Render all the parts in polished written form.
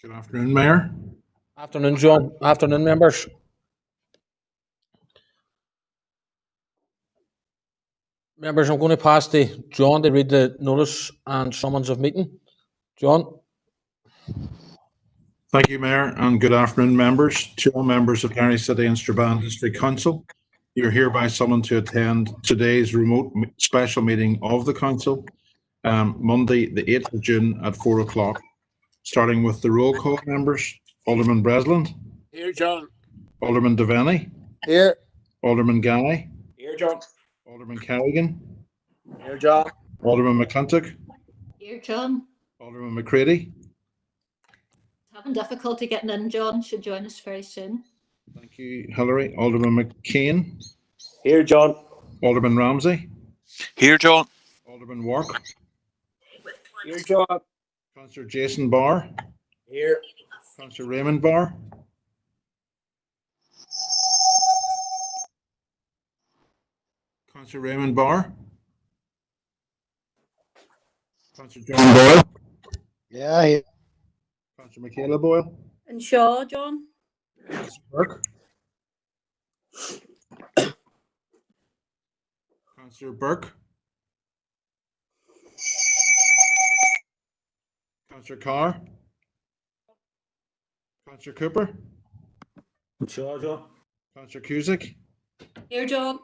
Good afternoon, Mayor. Afternoon, John. Afternoon, members. Members, I'm going to pass to John to read the notice and summons of meeting. John? Thank you, Mayor, and good afternoon, members. To all members of Derry City and Strabane District Council, you're hereby summoned to attend today's remote special meeting of the Council, Monday, the 8th of June at 4 o'clock, starting with the roll call members. Alderman Breslin. Here, John. Alderman Devaney. Here. Alderman Guy. Here, John. Alderman Carrigan. Here, John. Alderman McClintock. Here, John. Alderman McCready. Having difficulty getting in, John. Should join us very soon. Thank you, Hilary. Alderman McCain. Here, John. Alderman Ramsey. Here, John. Alderman Wark. Here, John. Councillor Jason Barr. Here. Councillor Raymond Barr. Councillor Raymond Barr. Councillor John Boyle. Yeah, here. Councillor Michaela Boyle. And Shaw, John. Councillor Burke. Councillor Burke. Councillor Carr. Councillor Cooper. Shaw, John. Councillor Cusick. Here, John.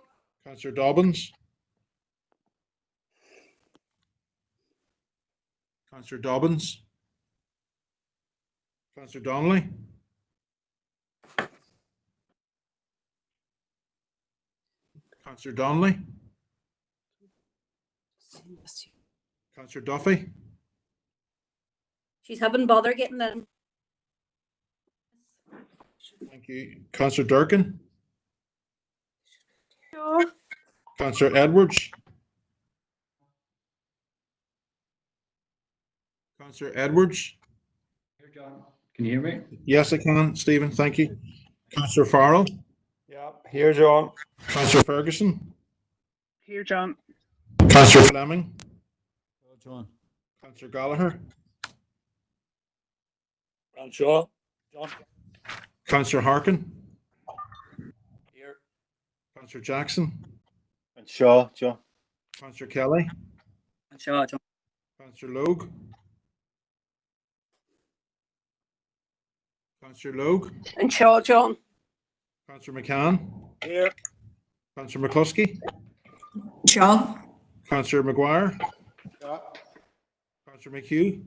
Councillor Dobbins. Councillor Dobbins. Councillor Donnelly. Councillor Donnelly. Councillor Duffy. She's having bother getting in. Thank you. Councillor Durkin. Shaw. Councillor Edwards. Councillor Edwards. Here, John. Can you hear me? Yes, I can, Stephen. Thank you. Councillor Farrell. Yeah. Here, John. Councillor Ferguson. Here, John. Councillor Fleming. Here, John. Councillor Gallagher. And Shaw. John. Councillor Harkin. Here. Councillor Jackson. And Shaw, John. Councillor Kelly. And Shaw, John. Councillor Logue. Councillor Logue. And Shaw, John. Councillor McCann. Here. Councillor McCluskey. Shaw. Councillor Maguire. Yeah. Councillor McHugh.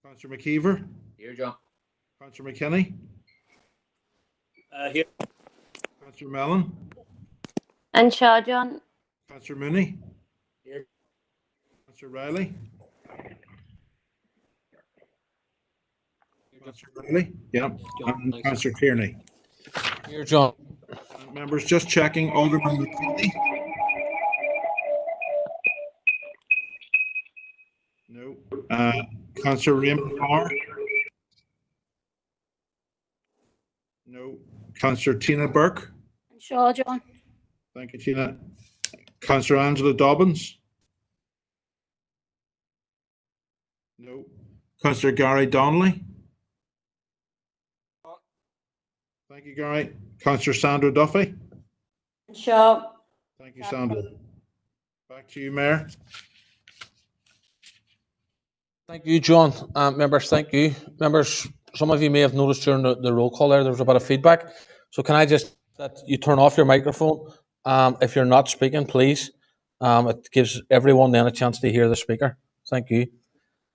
Councillor McKeever. Here, John. Councillor McKinney. Here. Councillor Mellon. And Shaw, John. Councillor Mooney. Here. Councillor Riley. Councillor Riley. Yep. And Councillor Tierney. Here, John. Members, just checking. Alderman McCready. No. Councillor Raymond Barr. No. Councillor Tina Burke. And Shaw, John. Thank you, Tina. Councillor Angela Dobbins. No. Councillor Gary Donnelly. Thank you, Gary. Councillor Sandra Duffy. And Shaw. Thank you, Sandra. Back to you, Mayor. Thank you, John. Members, thank you. Members, some of you may have noticed during the roll call there was a bit of feedback. So can I just that you turn off your microphone if you're not speaking, please. It gives everyone then a chance to hear the speaker. Thank you.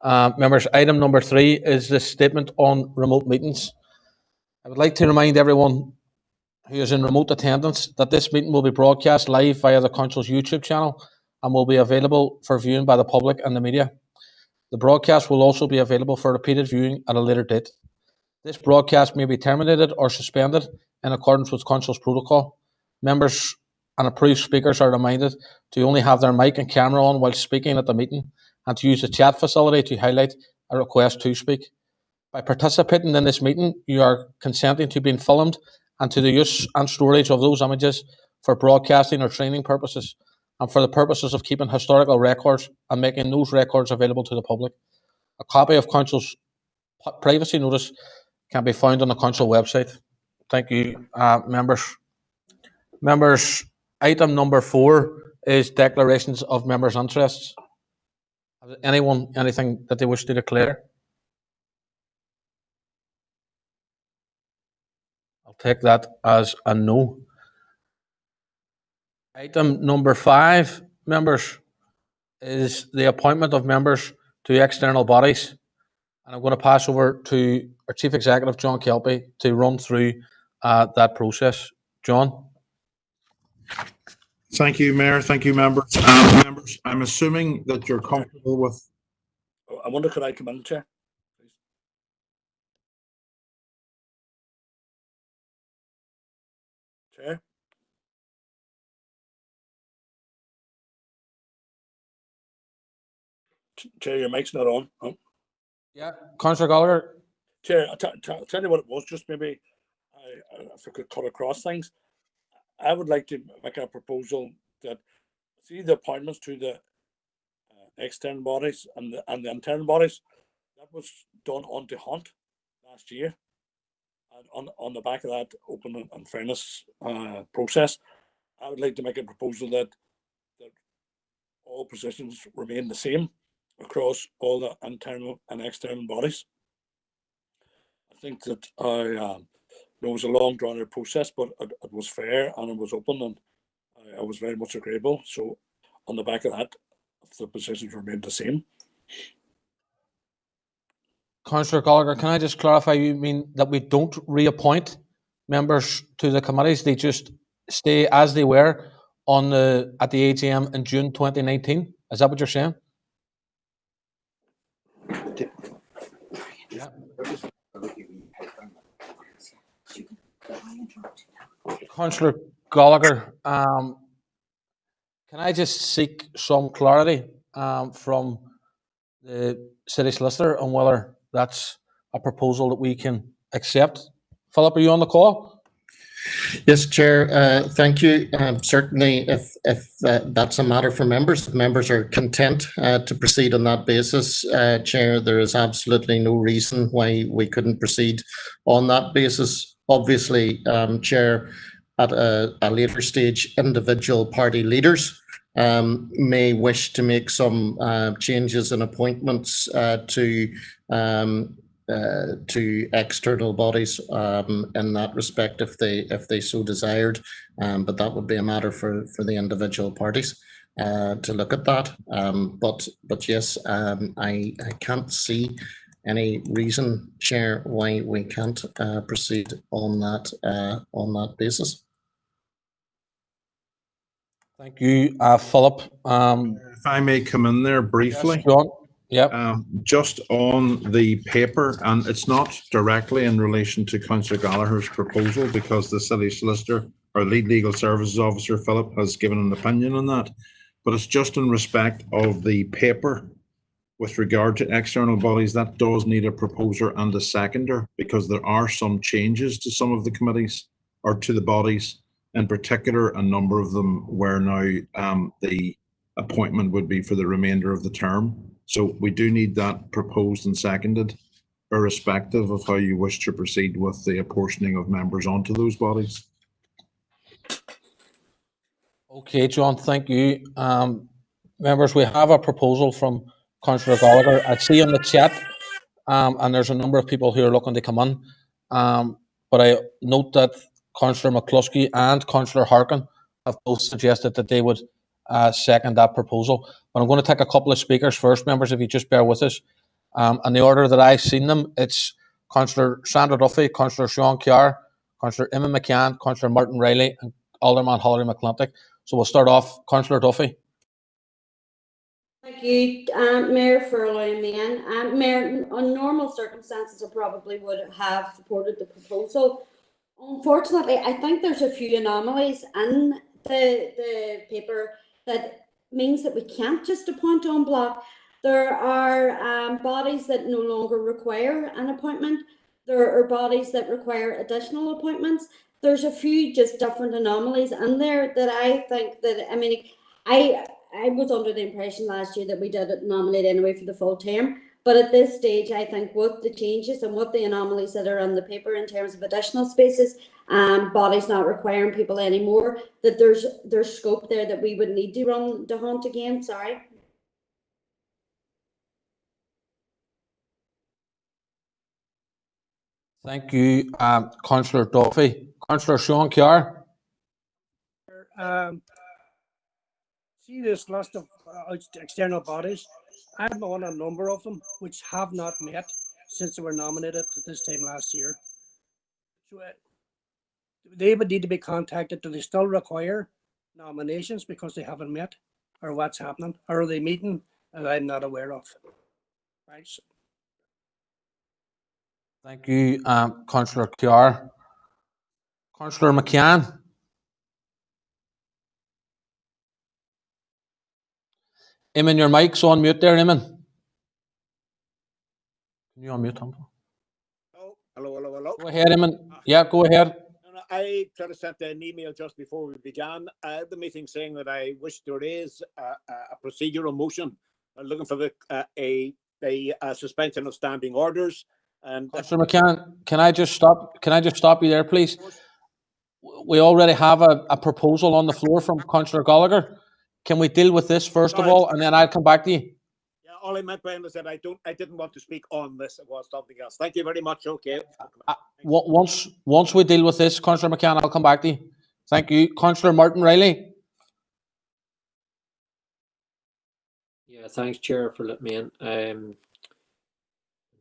Members, item number 3 is the statement on remote meetings. I would like to remind everyone who is in remote attendance that this meeting will be broadcast live via the Council's YouTube channel and will be available for viewing by the public and the media. The broadcast will also be available for repeated viewing at a later date. This broadcast may be terminated or suspended in accordance with Council's protocol. Members and approved speakers are reminded to only have their mic and camera on while speaking at the meeting and to use the chat facility to highlight a request to speak. By participating in this meeting, you are consenting to being filmed and to the use and storage of those images for broadcasting or training purposes and for the purposes of keeping historical records and making those records available to the public. A copy of council's privacy notice can be found on the council website. Thank you, members. Members, item number 4 is declarations of members' interests. Has anyone anything that they wish to declare? I'll take that as a no. Item number 5, members, is the appointment of members to external bodies. And I'm going to pass over to our Chief Executive, John Kelpie, to run through that process. John? Thank you, Mayor. Thank you, members. Members, I'm assuming that you're comfortable with. I wonder, could I come in, Chair? Please. Chair? Chair, your mic's not on. Oh. Yeah, Councillor Gallagher. Chair, I'll tell you what it was, just maybe if I could cut across things. I would like to make a proposal that, see the appointments to the external bodies and the internal bodies, that was done on to Hunt last year. And on the back of that open and fairness process, I would like to make a proposal that all positions remain the same across all the internal and external bodies. I think that it was a long drawn out process, but it was fair and it was open, and I was very much agreeable. So on the back of that, the positions remained the same. Councillor Gallagher, can I just clarify, you mean that we don't reappoint members to the committees, they just stay as they were at the AGM in June 2019? Is that what you're saying? Yeah. Councillor Gallagher, can I just seek some clarity from the City Solicitor on whether that's a proposal that we can accept? Philip, are you on the call? Yes, Chair. Thank you. Certainly, if that's a matter for members, if members are content to proceed on that basis, Chair, there is absolutely no reason why we couldn't proceed on that basis. Obviously, Chair, at a later stage, individual party leaders may wish to make some changes and appointments to external bodies in that respect if they so desired, but that would be a matter for the individual parties to look at that. But yes, I can't see any reason, Chair, why we can't proceed on that basis. Thank you, Philip. If I may come in there briefly. Yes, John. Yep. Just on the paper, and it's not directly in relation to Councillor Gallagher's proposal, because the City Solicitor, or Lead Legal Services Officer, Philip, has given an opinion on that, but it's just in respect of the paper with regard to external bodies. That does need a proposer and a seconder, because there are some changes to some of the committees, or to the bodies. In particular, a number of them where now the appointment would be for the remainder of the term. So we do need that proposed and seconded, irrespective of how you wish to proceed with the apportioning of members onto those bodies. Okay, John, thank you. Members, we have a proposal from Councillor Gallagher. I see in the chat, and there's a number of people who are looking to come in, but I note that Councillor McCluskey and Councillor Harkin have both suggested that they would second that proposal. But I'm going to take a couple of speakers first, members, if you just bear with us. And the order that I've seen them, it's Councillor Sandra Duffy, Councillor Sean Kiar, Councillor Emma McCann, Councillor Martin Riley, and Alderman Hilary McClintock. So we'll start off. Councillor Duffy. Thank you, Mayor, for allowing me in. Mayor, on normal circumstances, I probably would have supported the proposal. Unfortunately, I think there's a few anomalies in the paper that means that we can't just appoint en bloc. There are bodies that no longer require an appointment. There are bodies that require additional appointments. There's a few just different anomalies in there that I think that, I was under the impression last year that we did nominate anyway for the full term. But at this stage, I think with the changes and with the anomalies that are on the paper in terms of additional spaces, bodies not requiring people anymore, that there's scope there that we would need to run the hunt again. Sorry. Thank you, Councillor Duffy. Councillor Sean Kerr. See this list of external bodies. I'm on a number of them which have not met since they were nominated at this time last year. So they would need to be contacted. Do they still require nominations because they haven't met, or what's happening? Or are they meeting and I'm not aware of? Thanks. Thank you, Councillor Kerr. Councillor McCann. Eamon, your mic's on mute there, Eamon. Can you unmute him? Hello. Go ahead, Eamon. Yeah, go ahead. I tried to send an email just before we began the meeting saying that I wish to raise a procedural motion looking for a suspension of standing orders. And Councillor McCann, can I just stop you there, please? We already have a proposal on the floor from Councillor Gallagher. Can we deal with this first of all, and then I'll come back to you? Yeah, all I meant by it was that I didn't want to speak on this. It was something else. Thank you very much. Okay. Once we deal with this, Councillor McCann, I'll come back to you. Thank you. Councillor Martin Riley. Yeah, thanks, Chair, for letting me in. I'm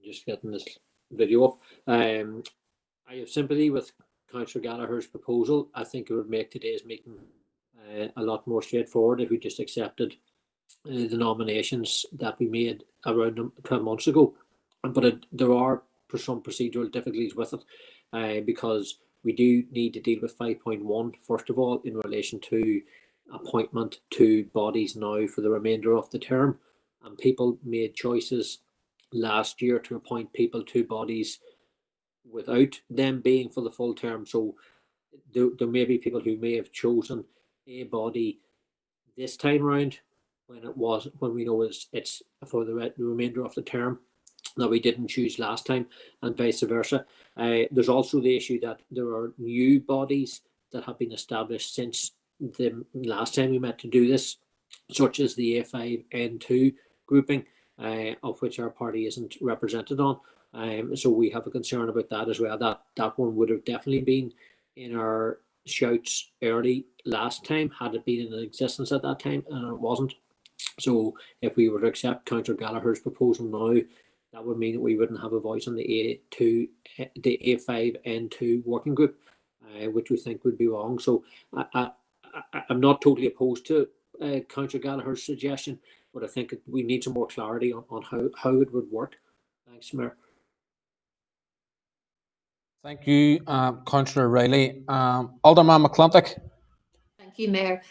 just getting this video up. I have sympathy with Councillor Gallagher's proposal. I think it would make today's meeting a lot more straightforward if we just accepted the nominations that we made around 12 months ago. But there are some procedural difficulties with it because we do need to deal with 5.1 first of all in relation to appointment to bodies now for the remainder of the term. And people made choices last year to appoint people to bodies without them being for the full term. So there may be people who may have chosen a body this time around when we know it's for the remainder of the term that we didn't choose last time, and vice versa. There's also the issue that there are new bodies that have been established since the last time we met to do this, such as the A5N2 grouping, of which our party isn't represented on. So we have a concern about that as well. That one would have definitely been in our shouts early last time, had it been in existence at that time, and it wasn't. So if we were to accept Councillor Gallagher's proposal now, that would mean that we wouldn't have a voice on the A5N2 working group, which we think would be wrong. So I'm not totally opposed to Councillor Gallagher's suggestion, but I think we need some more clarity on how it would work. Thanks, Mayor. Thank you, Councillor Riley. Alderman McClintock. Thank you, Mayor.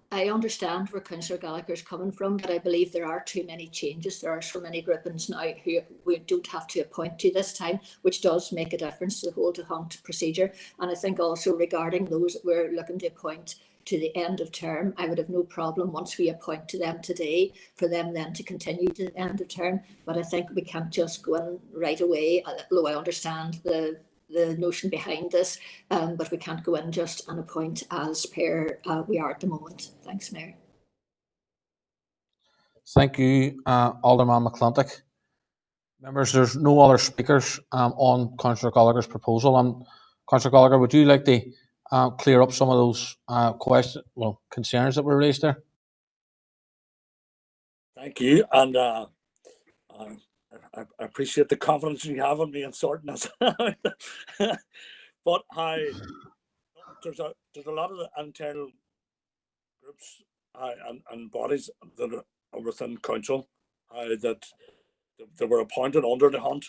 I understand where Councillor Gallagher is coming from, but I believe there are too many changes. There are so many groupings now who we don't have to appoint to this time, which does make a difference to the hold to hunt procedure. And I think also regarding those that we're looking to appoint to the end of term, I would have no problem once we appoint to them today for them then to continue to the end of term. But I think we can't just go in right away, although I understand the notion behind this, but we can't go in just and appoint as per we are at the moment. Thanks, Mayor. Thank you, Alderman McClintock. Members, there's no other speakers on Councillor Gallagher's proposal. Councillor Gallagher, would you like to clear up some of those concerns that were raised there? Thank you, and I appreciate the confidence you have in me in sorting this out. But there's a lot of the internal groups and bodies that are within council that they were appointed under the hunt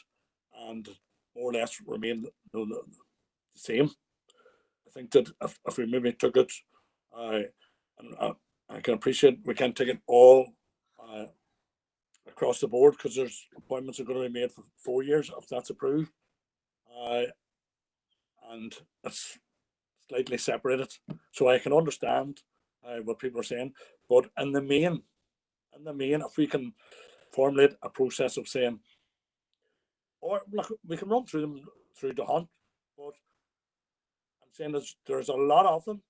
and more or less remain the same. I think that if we maybe took it, I can appreciate we can't take it all across the board because there's appointments are going to be made for 4 years if that's approved, and it's slightly separated. So I can understand what people are saying, but in the main, if we can formulate a process of saying, or look, we can run through them through the hunt, but I'm saying there's a lot of them.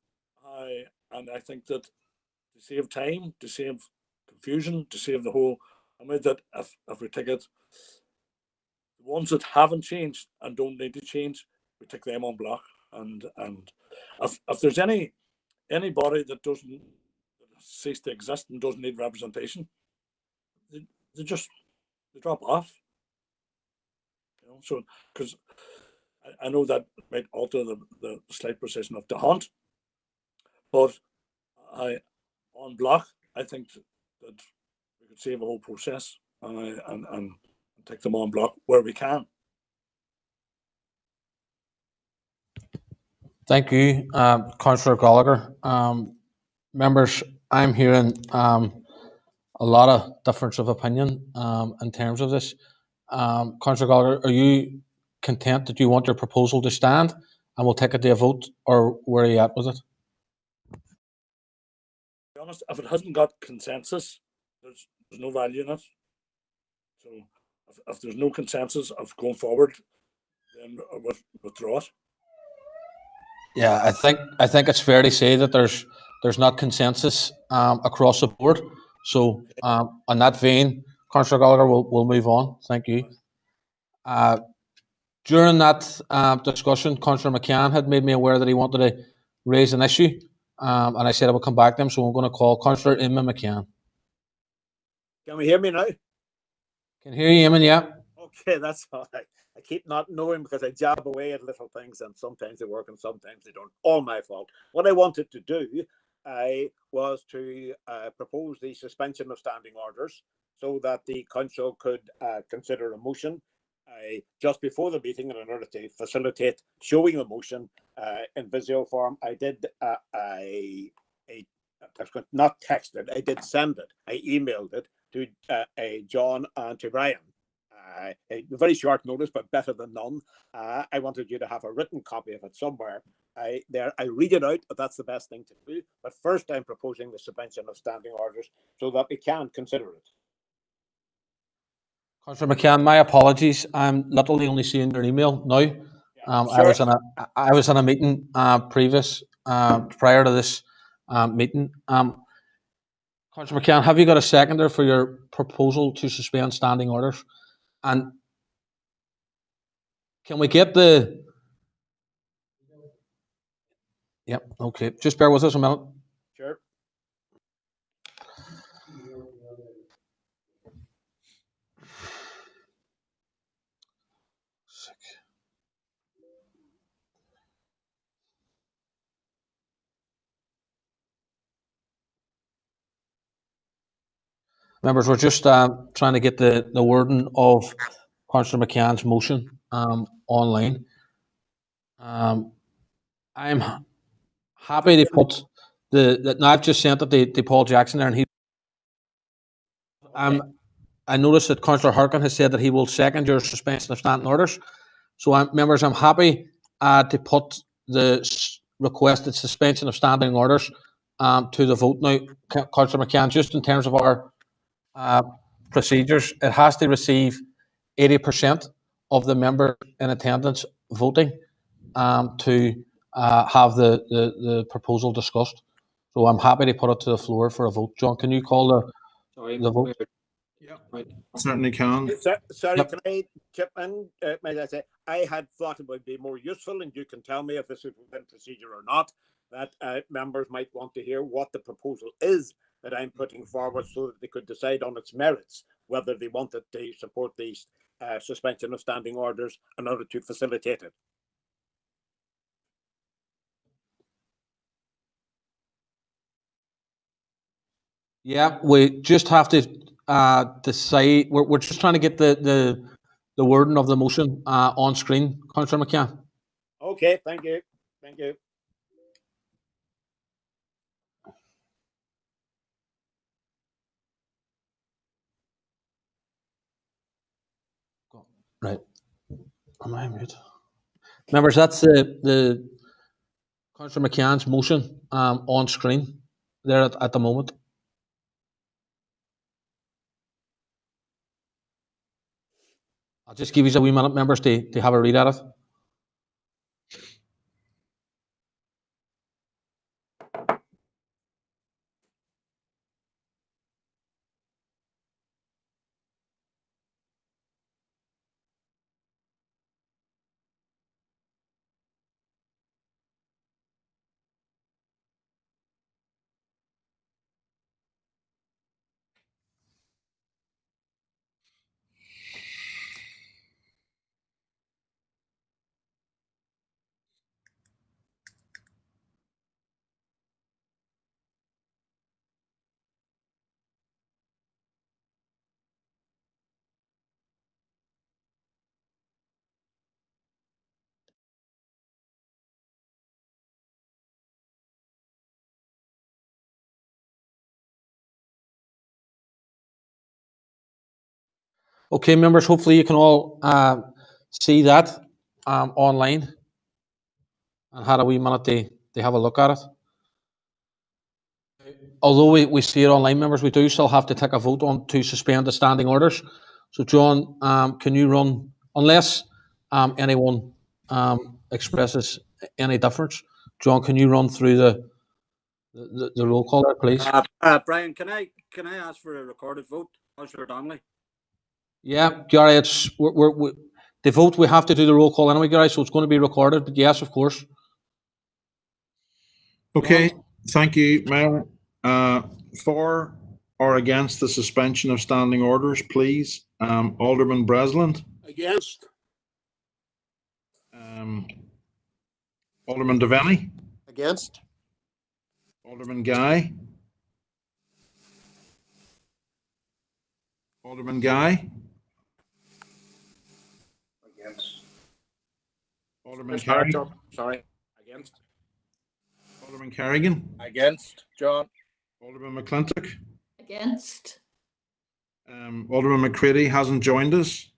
And I think that to save time, to save confusion, to save the whole, I mean that if we take it, the ones that haven't changed and don't need to change, we take them on block. And if there's anybody that doesn't cease to exist and doesn't need representation, they drop off. You know, so because I know that might alter the slight precision of the hunt, but on block, I think that we could save a whole process and take them on block where we can. Thank you, Councillor Gallagher. Members, I'm hearing a lot of difference of opinion in terms of this. Councillor Gallagher, are you content that you want your proposal to stand and we'll take it to a vote, or where are you at with it? To be honest, if it hasn't got consensus, there's no value in it. So if there's no consensus of going forward, then withdraw it. Yeah, I think it's fair to say that there's not consensus across the board. So on that vein, Councillor Gallagher, we'll move on. Thank you. During that discussion, Councillor McCann had made me aware that he wanted to raise an issue, and I said I would come back to him. So I'm going to call Councillor Eamon McCann. Can we hear me now? Can hear you, Eamon? Yeah. Okay, that's all right. I keep not knowing because I jab away at little things and sometimes they work and sometimes they don't. All my fault. What I wanted to do was to propose the suspension of standing orders so that the council could consider a motion just before the meeting in order to facilitate showing a motion in visual form. I did not text it, I did send it. I emailed it to John and to Brian. A very short notice, but better than none. I wanted you to have a written copy of it somewhere. I read it out, but that's the best thing to do. But first, I'm proposing the suspension of standing orders so that we can consider it. Councillor McCann, my apologies. I'm literally only seeing your email now. Sure. I was in a meeting prior to this meeting. Councillor McCann, have you got a seconder for your proposal to suspend standing orders? And can we get the... Yep, okay. Just bear with us a minute. Sure. Members, we're just trying to get the wording of Councillor McCann's motion online. I'm happy to put now I've just sent it to Paul Jackson there, and he I noticed that Councillor Harkin has said that he will second your suspension of standing orders. So members, I'm happy to put the requested suspension of standing orders to the vote now. Councillor McCann, just in terms of our procedures, it has to receive 80% of the members in attendance voting to have the proposal discussed. So I'm happy to put it to the floor for a vote. John, can you call the vote? Yeah, certainly can. Sorry, Yep. can I chip in? May I say, I had thought it would be more useful, and you can tell me if this is within procedure or not, that members might want to hear what the proposal is that I'm putting forward so that they could decide on its merits, whether they wanted to support the suspension of standing orders in order to facilitate it. Yeah, we just have to decide. We're just trying to get the wording of the motion on screen, Councillor McCann. Okay, thank you. Thank you. Right. Am I mute? Members, that's the Councillor McCann's motion on screen there at the moment. I'll just give you a wee minute, members, to have a read at it. Okay, members, hopefully you can all see that online and had a wee minute to have a look at it. Although we see it online, members, we do still have to take a vote on to suspend the standing orders. So, John, can you run, unless anyone expresses any difference, John, can you run through the roll call there, please? Brian, can I ask for a recorded vote, Councillor Donnelly? Yeah, Gary, it's the vote, we have to do the roll call anyway, Gary, so it's going to be recorded, but yes, of course. Okay, thank you, Mayor. For or against the suspension of standing orders, please. Alderman Breslin. Against. Alderman Devaney. Against. Alderman Guy. Alderman Guy. Against. Alderman Carrigan. Sorry. Against. Alderman Carrigan. Against. John. Alderman McClintock. Against. Alderman McCready hasn't joined us.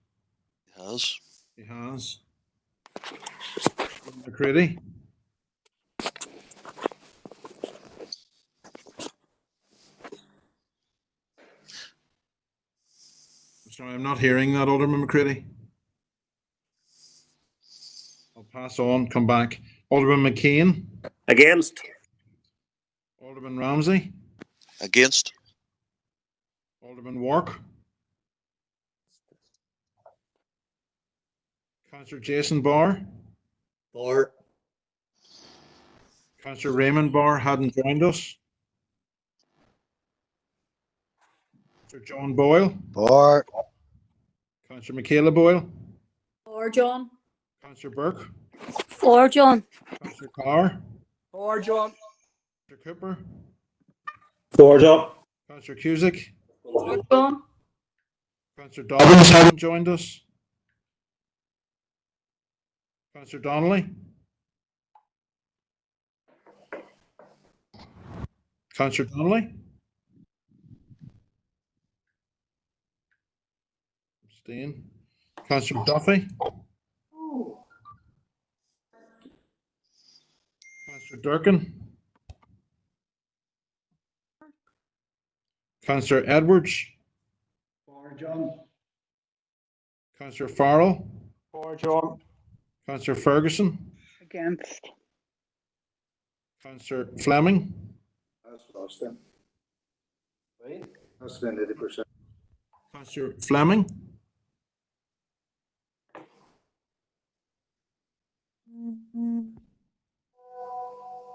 He has. He has. Alderman McCready. Sorry, I'm not hearing that, Alderman McCready. I'll pass on, come back. Alderman McKean. Against. Alderman Ramsey. Against. Alderman Wark. Councillor Jason Barr. For. Councillor Raymond Barr hadn't joined us. Councillor John Boyle. For. Councillor Michaela Boyle. For John. Councillor Burke. For John. Councillor Carr. For John. Councillor Cooper. For John. Councillor Cusick. For John. Councillor Dobbins hadn't joined us. Councillor Donnelly. Councillor Donnelly. Abstain. Councillor Duffy. Councillor Durkin. Councillor Edwards. For John. Councillor Farrell. For John. Councillor Ferguson. Against. Councillor Fleming. That's lost then. Right? That's been 80%. Councillor Fleming.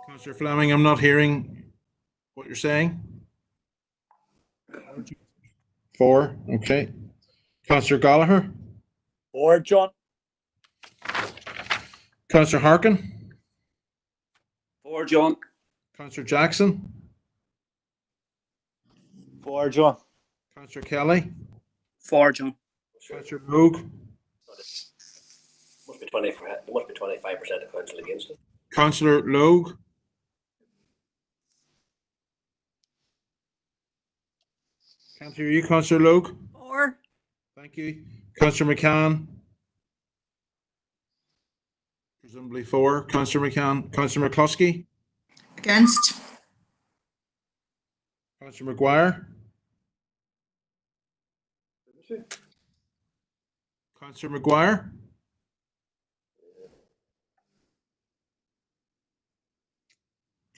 Councillor Fleming, I'm not hearing what you're saying. 4, okay. Councillor Gallagher. For John. Councillor Harkin. For John. Councillor Jackson. For John. Councillor Kelly. For John. Councillor Logue. Must be 25% of council against it. Councillor Logue. Can't hear you, Councillor Logue. For. Thank you. Councillor McCann. Presumably 4. Councillor McCann. Councillor McCluskey. Against. Councillor McGuire. Councillor McGuire?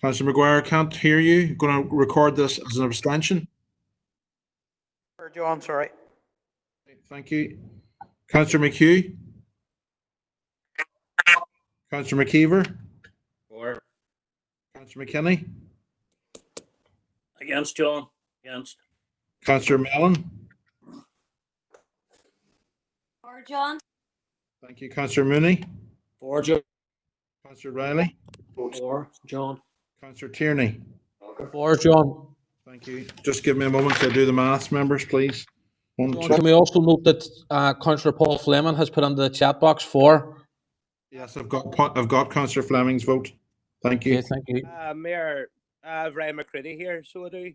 Councillor McGuire, I can't hear you. Going to record this as an abstention. John, sorry. Thank you. Councillor McHugh? Councillor McKeever? For. Councillor McKinney? Against, John. Against. Councillor Mellon? For John. Thank you. Councillor Mooney? For, John. Councillor Riley? For John. Councillor Tierney? For John. Thank you. Just give me a moment to do the maths, members, please. One, John, two. can we also note that Councillor Paul Fleming has put into the chat box for? Yes, I've got Councillor Fleming's vote. Thank you. Okay, thank you. Mayor, Ryan McCready here, so I do.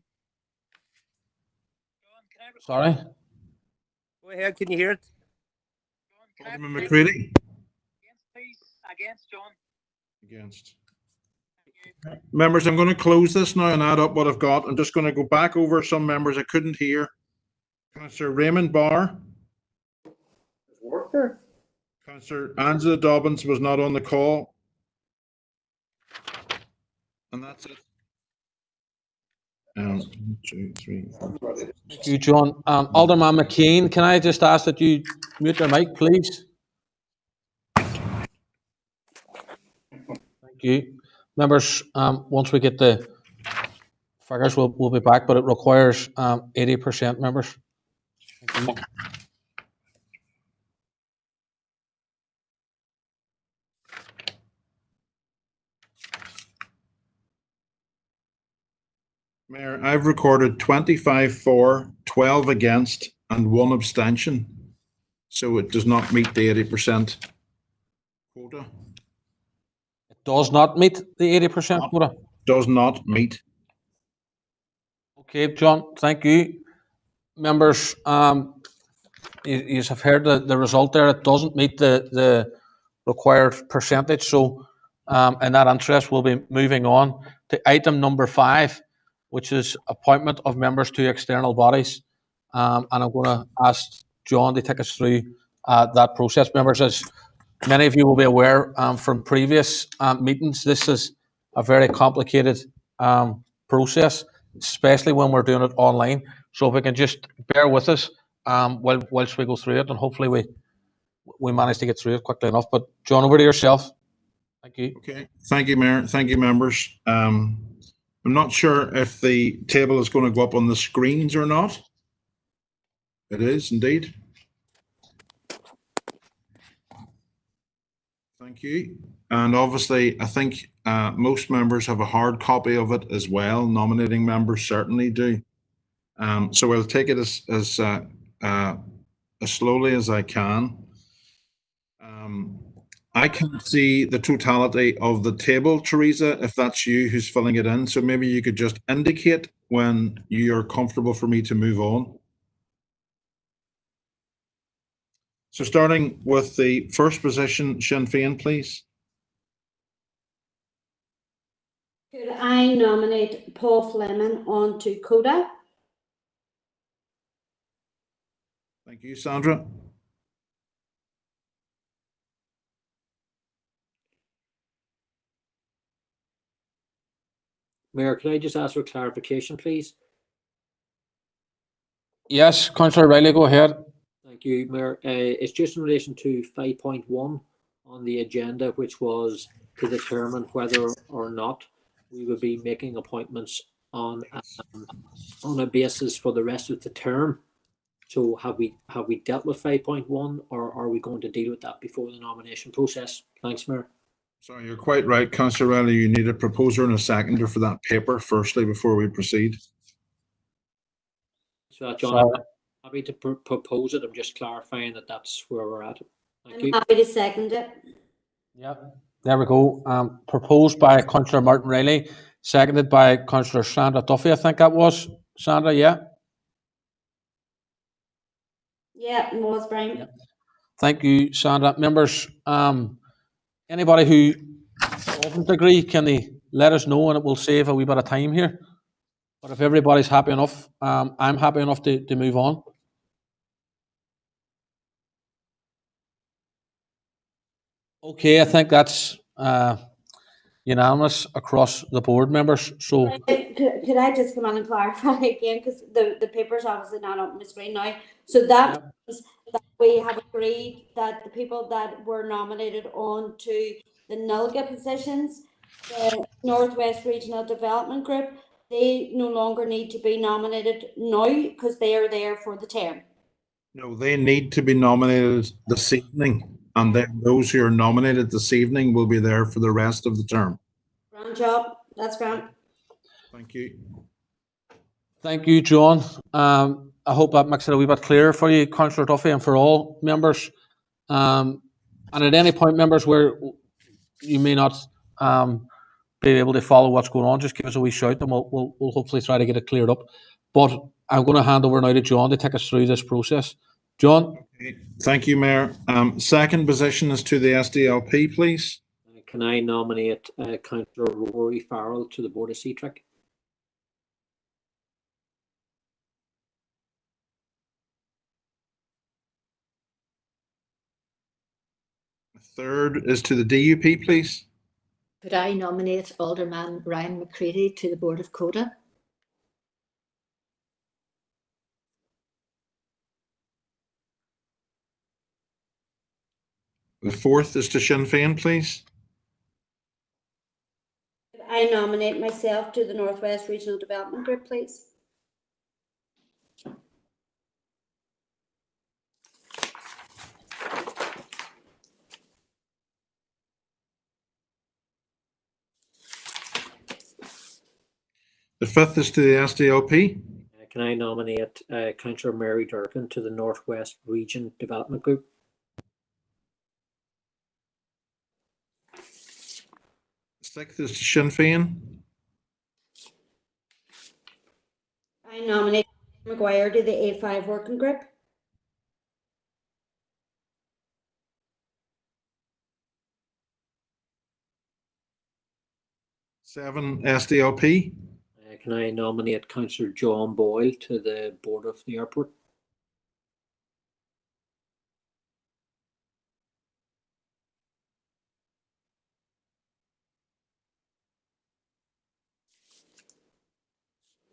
Sorry. Go ahead, can you hear it? Alderman McCready? Against, John. Against. Members, I'm going to close this now and add up what I've got. I'm just going to go back over some members I couldn't hear. Councillor Raymond Barr. Worker. Councillor Angela Dobbins was not on the call. And that's it. 1, 2, 3, 4. Thank you, John. Alderman McCain, can I just ask that you mute your mic, please? Thank you. Members, once we get the figures, we'll be back, but it requires 80%, members. Thank you. Mayor, I've recorded 25 for, 12 against, and 1 abstention. So it does not meet the 80% quota. It does not meet the 80% quota? Does not meet. Okay, John, thank you. Members, you have heard the result there. It doesn't meet the required percentage. So in that interest, we'll be moving on to item number 5, which is appointment of members to external bodies. And I'm going to ask John to take us through that process. Members, as many of you will be aware from previous meetings, this is a very complicated process, especially when we're doing it online. So if we can just bear with us whilst we go through it, and hopefully we manage to get through it quickly enough. But John, over to yourself. Thank you. Okay. Thank you, Mayor. Thank you, members. I'm not sure if the table is going to go up on the screens or not. It is indeed. Thank you. And obviously, I think most members have a hard copy of it as well. Nominating members certainly do. So I'll take it as slowly as I can. I can't see the totality of the table, Teresa, if that's you who's filling it in. So maybe you could just indicate when you're comfortable for me to move on. So starting with the first position, Sinn Féin, please. Could I nominate Paul Fleming onto CODA? Thank you, Sandra. Mayor, can I just ask for clarification, please? Yes, Councillor Riley, go ahead. Thank you, Mayor. It's just in relation to 5.1 on the agenda, which was to determine whether or not we would be making appointments on a basis for the rest of the term. So have we dealt with 5.1, or are we going to deal with that before the nomination process? Thanks, Mayor. Sorry, you're quite right, Councillor Riley. You need a proposer and a seconder for that paper firstly before we proceed. So, John, I'm happy to propose it. I'm just clarifying that that's where we're at. Thank you. I'm happy to second it. Yeah, there we go. Proposed by Councillor Martin Riley, seconded by Councillor Sandra Duffy, I think that was. Sandra, yeah? Yeah, it was Brian. Yeah. Thank you, Sandra. Members, anybody who doesn't agree, can they let us know, and it will save a wee bit of time here. But if everybody's happy enough, I'm happy enough to move on. Okay, I think that's unanimous across the board, members. So Could I just come on and clarify again, because the paper's obviously not up on the screen now. So that means that we have agreed that the people that were nominated on to the NILGA positions, the Northwest Regional Development Group, they no longer need to be nominated now because they are there for the term. No, they need to be nominated this evening, and then those who are nominated this evening will be there for the rest of the term. Grand job. That's grand. Thank you. thank you, John. I hope that makes it a wee bit clearer for you, Councillor Duffy, and for all members. And at any point, members, where you may not be able to follow what's going on, just give us a wee shout, and we'll hopefully try to get it cleared up. But I'm going to hand over now to John to take us through this process. John? Okay. Thank you, Mayor. Second position is to the SDLP, please. Can I nominate Councillor Rory Farrell to the Board of CTRIC? Third is to the DUP, please. Could I nominate Alderman Ryan McCready to the Board of CODA? The fourth is to Sinn Féin, please. I nominate myself to the Northwest Regional Development Group, please. The fifth is to the SDLP. Can I nominate Councillor Mary Durkin to the Northwest Region Development Group? Sixth is to Sinn Féin. I nominate McGuire to the A5 Working Group. Seven, SDLP. Can I nominate Councillor John Boyle to the Board of the Airport?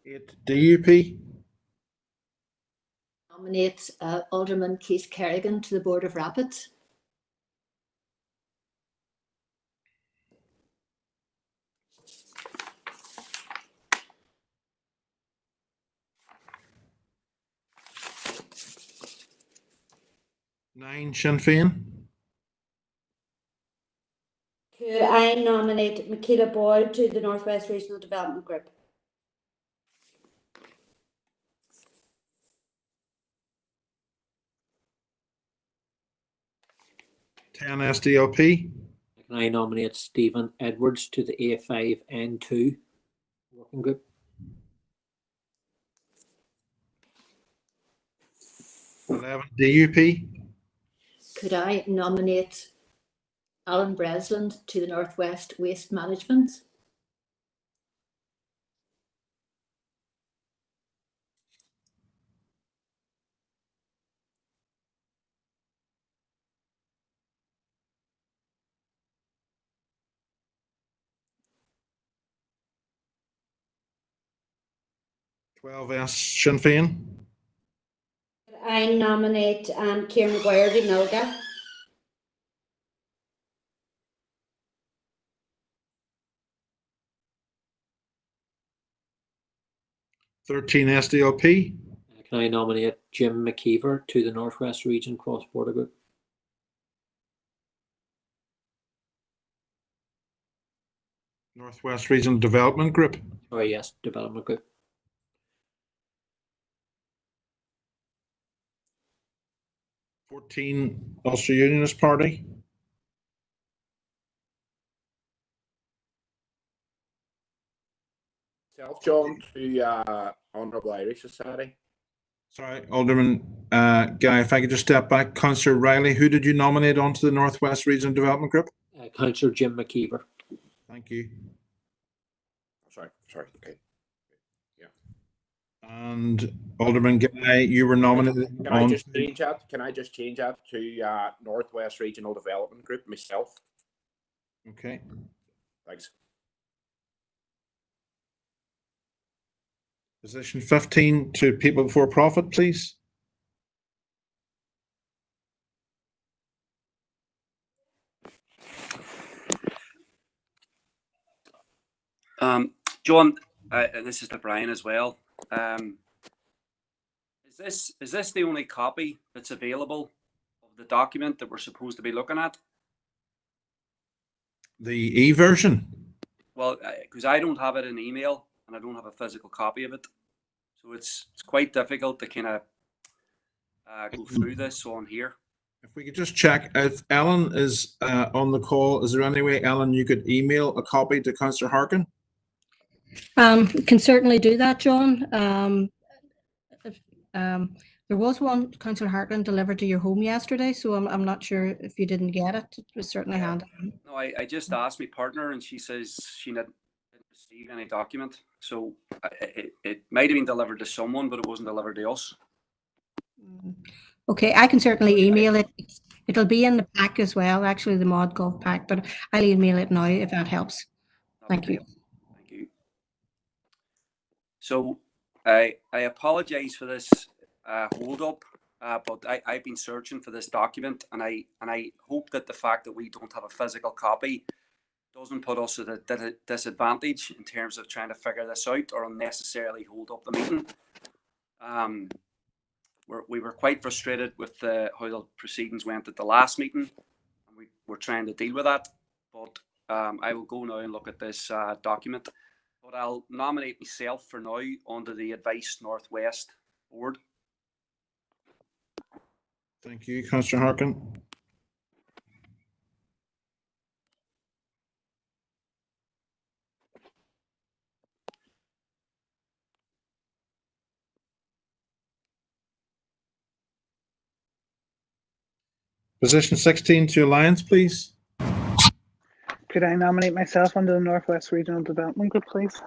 Eight, DUP. Nominate Alderman Keith Kerrigan to the Board of Rapids. Nine, Sinn Féin. Could I nominate Michaela Boyle to the Northwest Regional Development Group? Ten, SDLP. Can I nominate Stephen Edwards to the A5N2 Working Group? 11, DUP. Could I nominate Alan Bresland to the Northwest Waste Management? Twelve, Sinn Féin. Could I nominate Kieran McGuire to NILGA? Thirteen, SDLP. Can I nominate Jim McKeever to the Northwest Region Cross Border Group? Northwest Regional Development Group. Oh yes, Development Group. 14, Ulster Unionist Party. John to Honourable Irish Society. Sorry, Alderman Guy, if I could just step back. Councillor Riley, who did you nominate onto the Northwest Regional Development Group? Councillor Jim McKeever. Thank you. Sorry, okay. Yeah. And Alderman Guy, you were nominated Can I on. just change that? Can I just change that to Northwest Regional Development Group myself? Okay. Thanks. Position 15 to People Before Profit, please. John, and this is to Brian as well. Is this the only copy that's available of the document that we're supposed to be looking at? The e-version? Well, because I don't have it in email and I don't have a physical copy of it, so it's quite difficult to kind of go through this on here. If we could just check if Ellen is on the call, is there any way, Ellen, you could email a copy to Councillor Harkin? Can certainly do that, John. There was one, Councillor Hartland, delivered to your home yesterday, so I'm not sure if you didn't get it. It was certainly handy. No, I just asked my partner and she says she didn't receive any document. So it might have been delivered to someone, but it wasn't delivered to us. Okay, I can certainly email it. It'll be in the pack as well, actually, the ModGov pack, but I'll email it now if that helps. Thank you. Thank you. So I apologize for this hold up, but I've been searching for this document, and I hope that the fact that we don't have a physical copy doesn't put us at a disadvantage in terms of trying to figure this out or unnecessarily hold up the meeting. We were quite frustrated with how the proceedings went at the last meeting, and we were trying to deal with that. But I will go now and look at this document. But I'll nominate myself for now onto the Advice Northwest board. Thank you, Councillor Harkin. Position 16 to Alliance, please. Could I nominate myself under the Northwest Regional Development Group, please?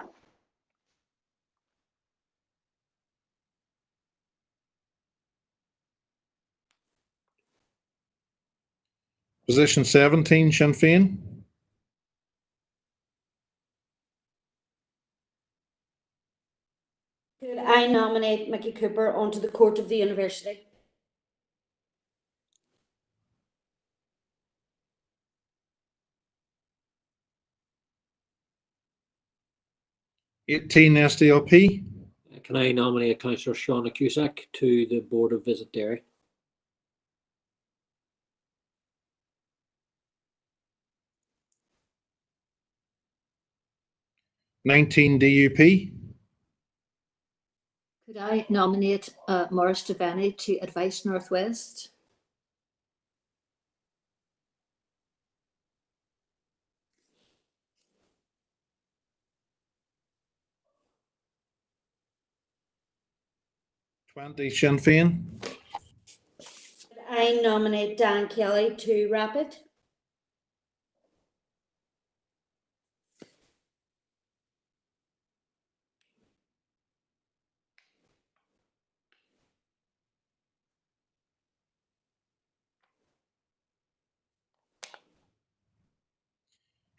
Position 17, Sinn Féin. Could I nominate Mickey Cooper onto the Court of the University? SDLP. Can I nominate Councillor Shauna Cusack to the Board of Visit Derry? DUP. Could I nominate Maurice Devaney to Advice Northwest? Sinn Féin. I nominate Dan Kelly to Rapid.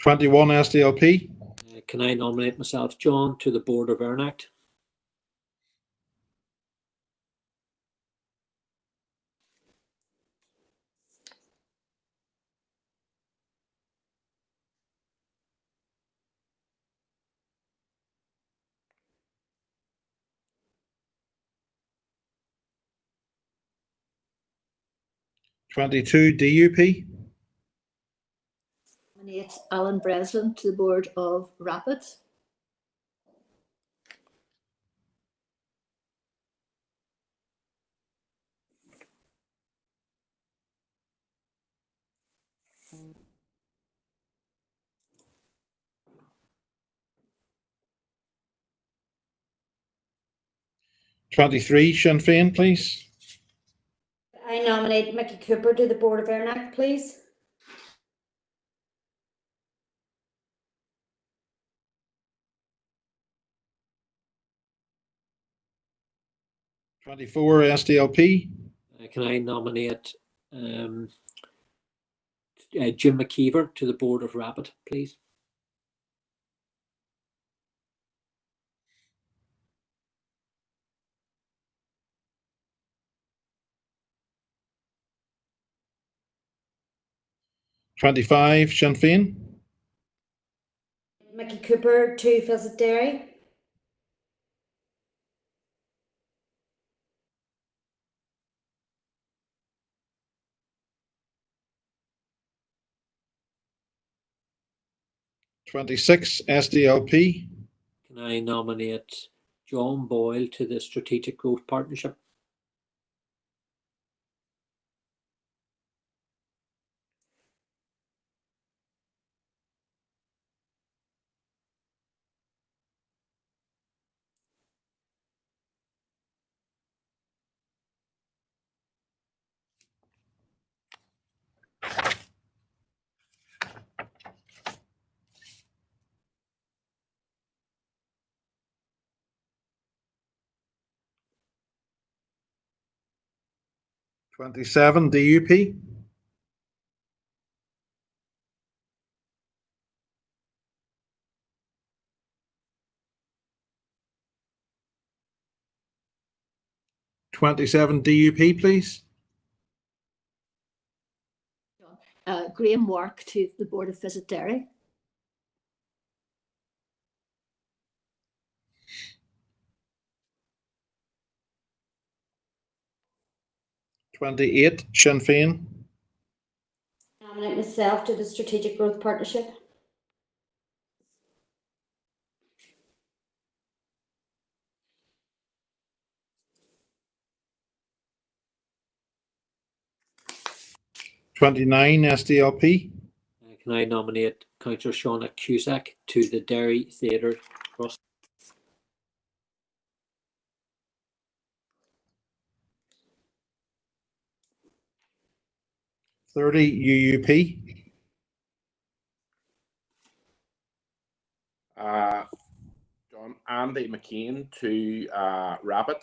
SDLP. Can I nominate myself, John, to the Board of Ernacht? DUP. Nominate Alan Breslin to the Board of Rapid. Sinn Féin, please. I nominate Mickey Cooper to the Board of Ernacht, please. 24 SDLP. Can I nominate Jim McKeever to the board of Rapid, please? '25 Sinn Féin. Mickey Cooper to Visit Derry. '26 SDLP. Can I nominate John Boyle to the Strategic Growth Partnership? '27 DUP. '27 DUP, please. Graham Wark to the Board of Visit Derry. '28 Sinn Féin. Nominate myself to the Strategic Growth Partnership. '29 SDLP. Can I nominate Councillor Shauna Cusack to the Derry Theatre Trust? '30 UUP. John Andy McKean to Rapid.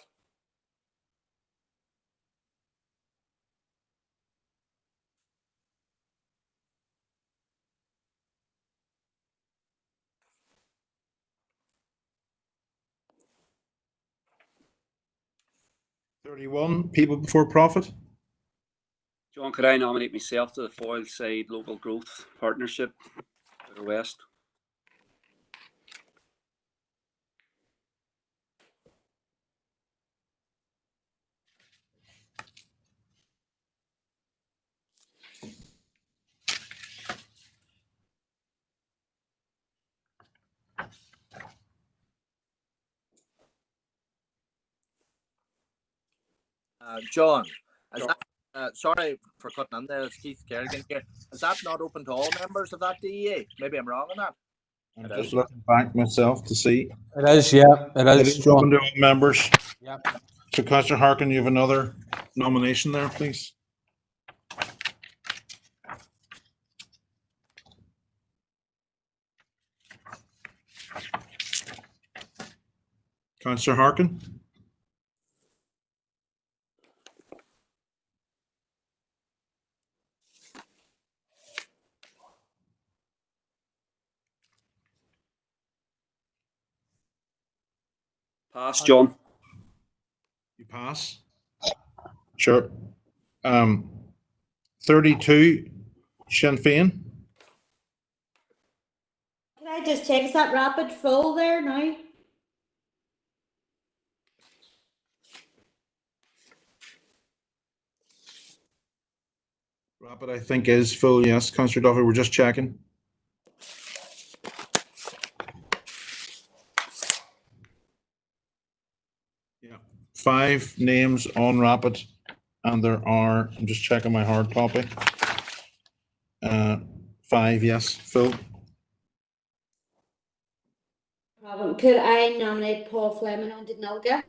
'31 People Before Profit. John, could I nominate myself to the Foyleside Local Growth Partnership to the West? John, is that, sorry for cutting in there, it's Keith Kerrigan here. Is that not open to all members of that DEA? Maybe I'm wrong on that. I'm just looking back myself to see. It is, yeah, it is, John. Open to all members. Yeah. So, Councillor Harkin, you have another nomination there, please. Councillor Harkin. Pass, John. You pass. Sure. 32 Sinn Féin. Can I just check, is that Rapid full there now? Rapid, I think, is full. Yes, Councillor Duffy, we're just checking. Yeah, 5 names on Rapid, and there are, I'm just checking my hard copy. 5, yes, full. Could I nominate Paul Fleming on Denilga?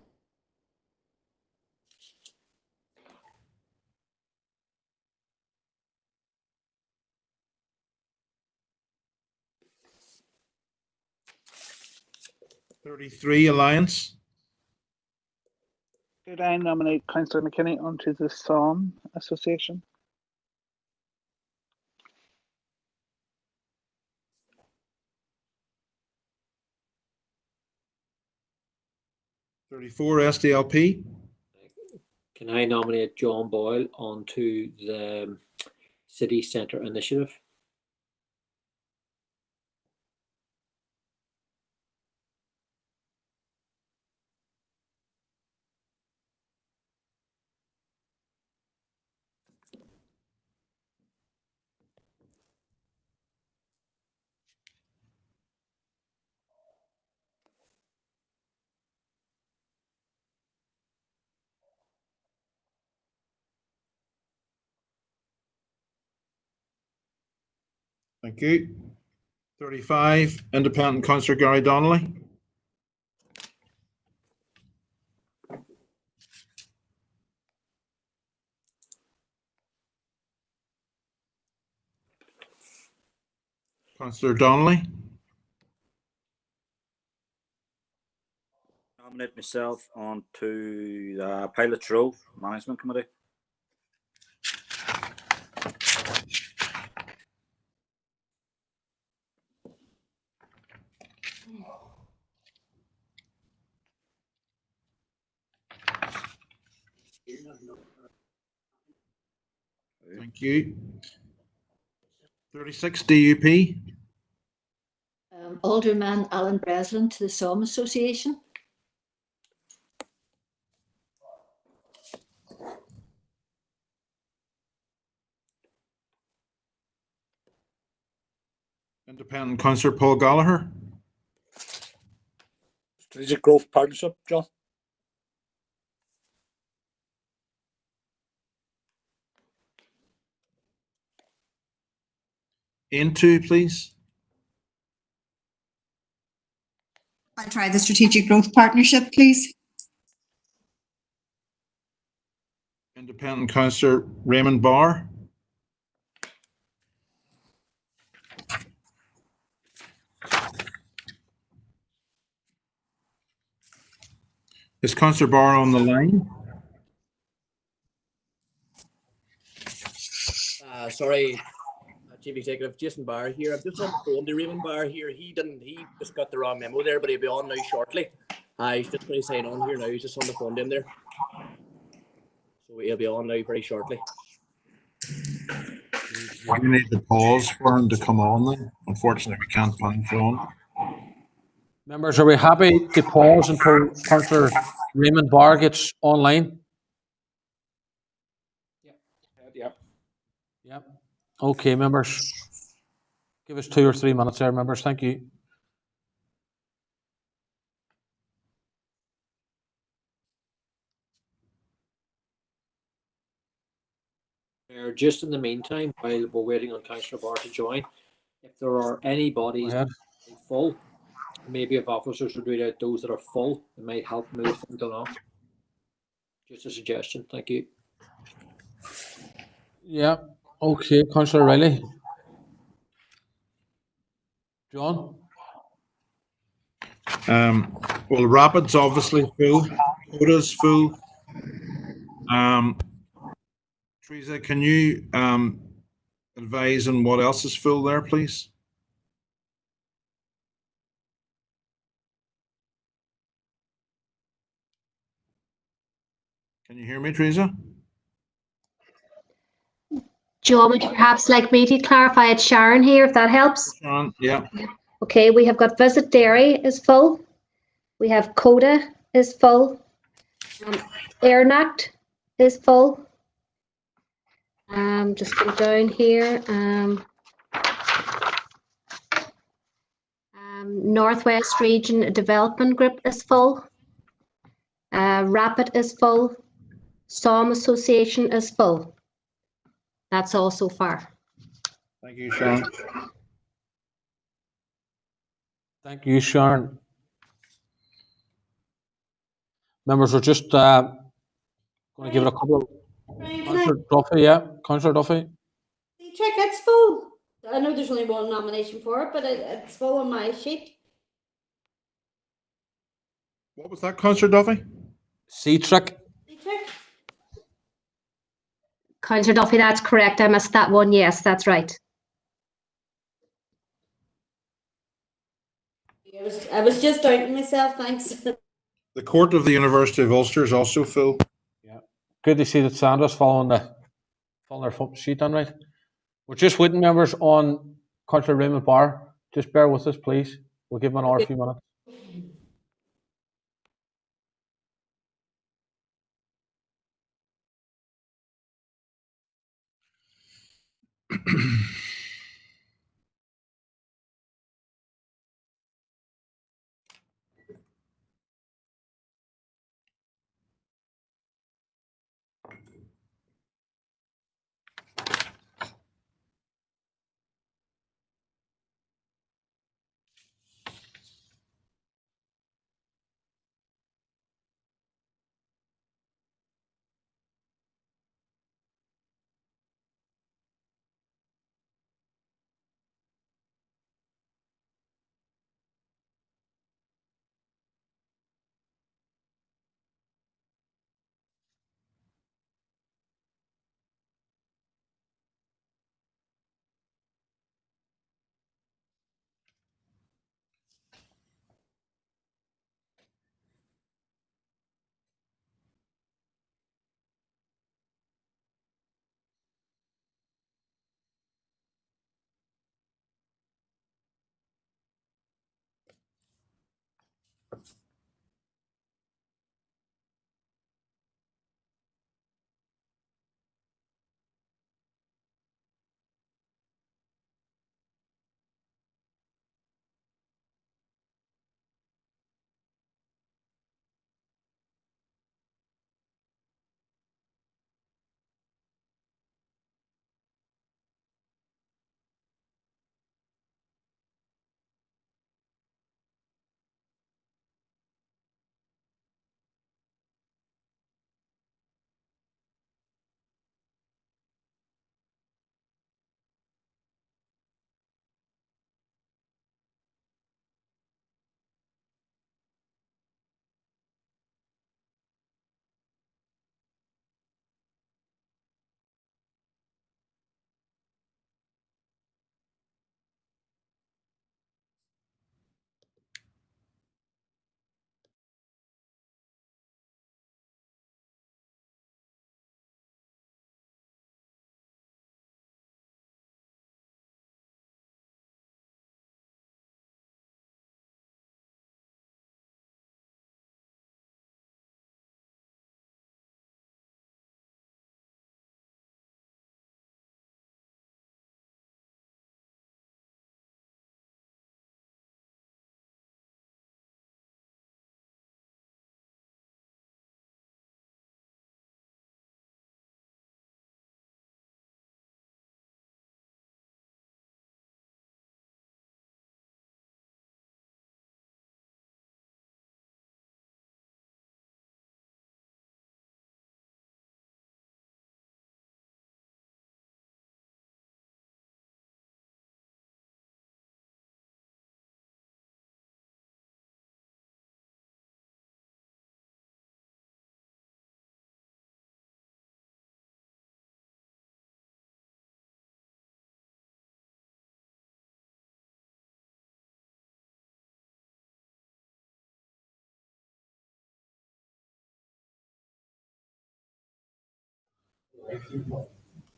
'33 Alliance. Could I nominate Councillor McKinney onto the Psalm Association? Thirty-four SDLP. Can I nominate John Boyle onto the City Centre Initiative? Thank you. 35, Independent Councillor Gary Donnelly. Councillor Donnelly. Nominate myself onto the Pilot Row Management Committee. Thank you. 36, DUP. Alderman Alan Breslin to the Psalm Association. Independent Councillor Paul Gallagher. Strategic Growth Partnership, John. Into, please. I'll try the Strategic Growth Partnership, please. Independent Councillor Raymond Barr. Is Councillor Barr on the line? Sorry, Chief Executive, Jason Barr here. I've just on the phone to Raymond Barr here. He just got the wrong memo there, but he'll be on now shortly. He's just going to sign on here now. He's just on the phone to him there. So he'll be on now very shortly. We need to pause for him to come on then. Unfortunately, we can't find phone. Members, are we happy to pause until Councillor Raymond Barr gets online? Yep. Yep. Okay, members. Give us 2 or 3 minutes there, members. Thank you. Just in the meantime, while we're waiting on Councillor Barr to join, if there are any bodies full, maybe if officers would read out those that are full, it might help move things along. Just a suggestion. Thank you. Yeah. Okay, Councillor Riley. John? Well, Rapid's obviously full. Coda's full. Teresa, can you advise on what else is full there, please? Can you hear me, Teresa? John, would you perhaps like me to clarify? It's Sharon here, if that helps. Sharon, yeah. Okay, we have got Visit Dairy is full. We have Coda is full. Airnact is full. Just go down here. Northwest Region Development Group is full. Rapid is full. Psalm Association is full. That's all so far. Thank you, Sharon. Thank you, Sharon. Members, we're just going to give it a couple of... Councillor Duffy, yeah. Councillor Duffy. Check, it's full. I know there's only one nomination for it, but it's full on my sheet. What was that, Councillor Duffy? C-Trick Councillor Duffy, that's correct. I missed that one. Yes, that's right. I was just doubting myself, thanks. The Court of the University of Ulster is also full. Good to see that Sandra's following her sheet on right. We're just waiting, members, on Councillor Raymond Barr. Just bear with us, please. We'll give him an hour, a few minutes.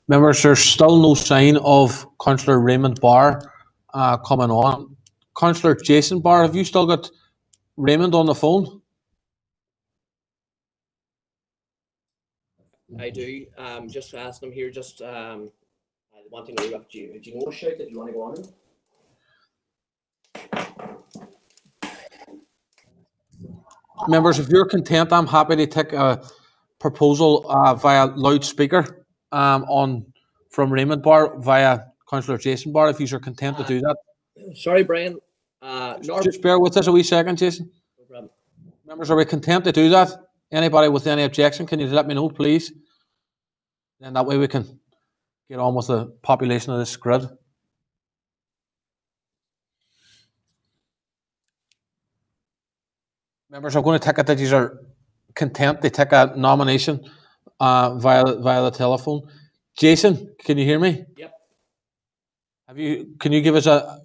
Members, there's still no sign of Councillor Raymond Barr coming on. Councillor Jason Barr, have you still got Raymond on the phone? I do. Just asking him here. I want to know if do you know a shout that you want to go on? Members, if you're content, I'm happy to take a proposal via loudspeaker from Raymond Barr via Councillor Jason Barr, if you are content to do that. Sorry, Brian. Just bear with us a wee second, Jason. No problem. Members, are we content to do that? Anybody with any objection, can you let me know, please? And that way we can get on with the population of this grid. Members, I'm going to take it that you are content to take a nomination via the telephone. Jason, can you hear me? Yep. Can you give us a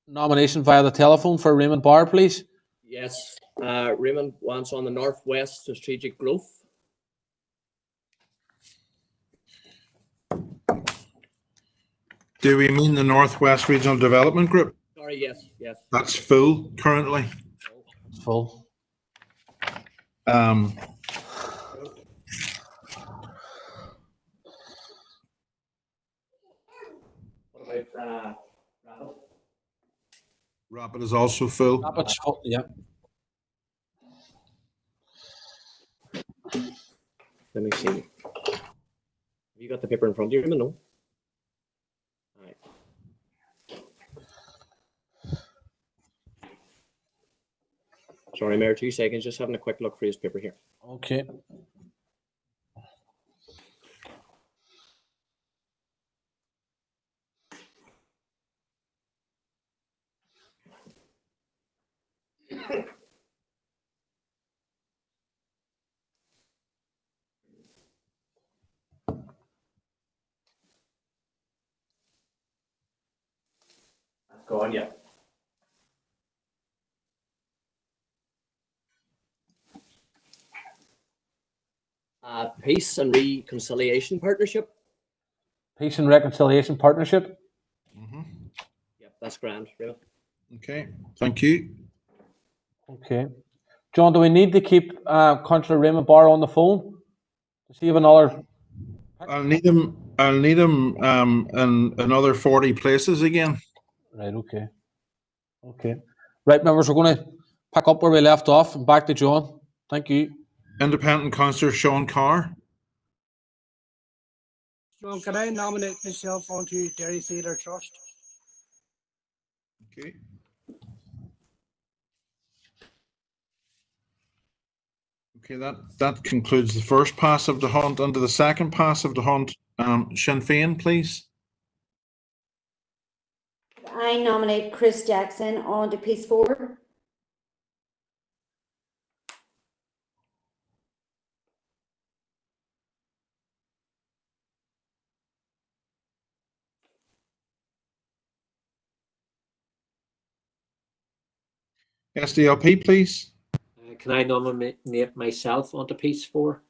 nomination via the telephone for Raymond Barr, please? Yes. Raymond wants on the Northwest Strategic Growth. Do we mean the Northwest Regional Development Group? Sorry, yes. That's full currently. It's full. Um, What about Rapid? Rapid is also full. Rapid's full, yeah. Let me see. Have you got the paper in front of you, Raymond? No? Right. Sorry, Mayor, 2 seconds. Just having a quick look for his paper here. Okay. Go on, yeah. Peace and Reconciliation Partnership. Peace and Reconciliation Partnership. Yep, that's grand, Raymond. Okay, thank you. Okay. John, do we need to keep Councillor Raymond Barr on the phone to see if another? I'll need him in another 40 places again. Right, okay. Okay. Right, members, we're going to pick up where we left off and back to John. Thank you. Independent Councillor Sean Carr. John, can I nominate myself onto Derry Theatre Trust? Okay. Okay, that concludes the first pass of the hunt. Under the second pass of the hunt, Sinn Féin, please. I nominate Chris Jackson on to Peace 4. SDLP, please. Can I nominate myself onto Peace 4?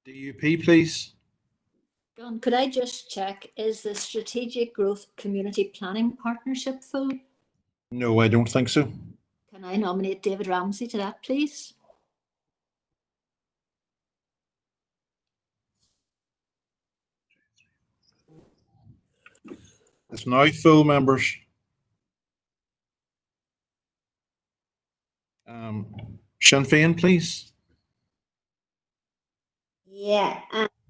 DUP, please. John, could I just check, is the Strategic Growth Community Planning Partnership full? No, I don't think so. Can I nominate David Ramsey to that, please? It's now full, members. Sinn Féin, please. Yeah.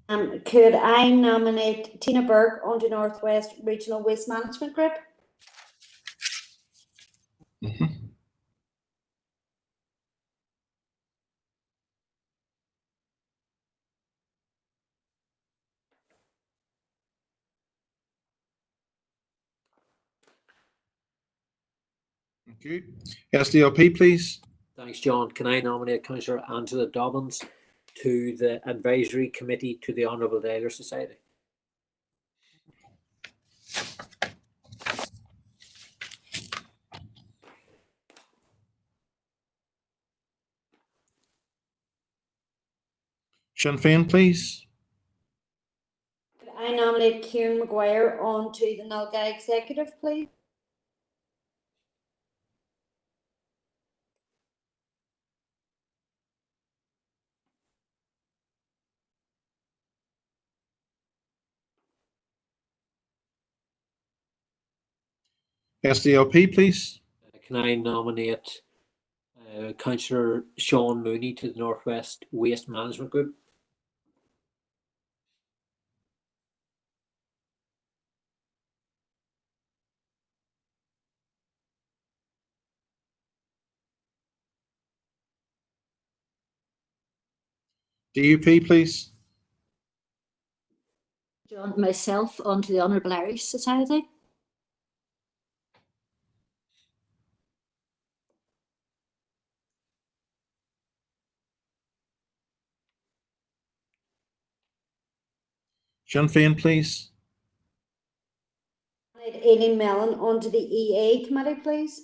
Could I nominate Tina Burke onto Northwest Regional Waste Management Group? Thank you. SDLP, please. Thanks, John. Can I nominate Councillor Angela Dobbins to the Advisory Committee to the Honourable Dialer Society? Sinn Féin, please. Could I nominate Kieran Maguire onto the Nulga Executive, please? SDLP, please. Can I nominate Councillor Sean Mooney to the Northwest Waste Management Group? DUP, please. John, myself onto the Honourable Irish Society. Sinn Féin, please. Aileen Mellon onto the EA committee, please.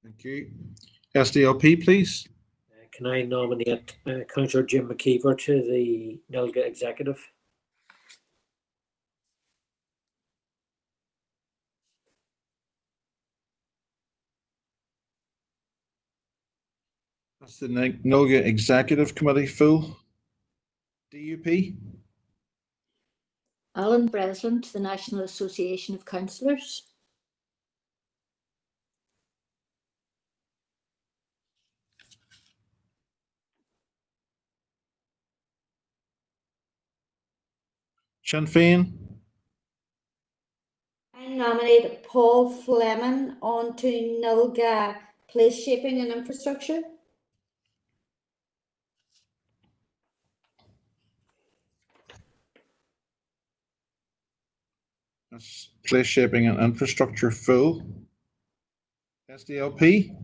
Thank you. SDLP, please. Can I nominate Councillor Jim McKeever to the NILGA executive? That's the NILGA Executive Committee full. DUP. Alan Breslin to the National Association of Councillors. Sinn Féin. I nominate Paul Fleming onto NILGA Place Shaping and Infrastructure. That's Place Shaping and Infrastructure full. SDLP.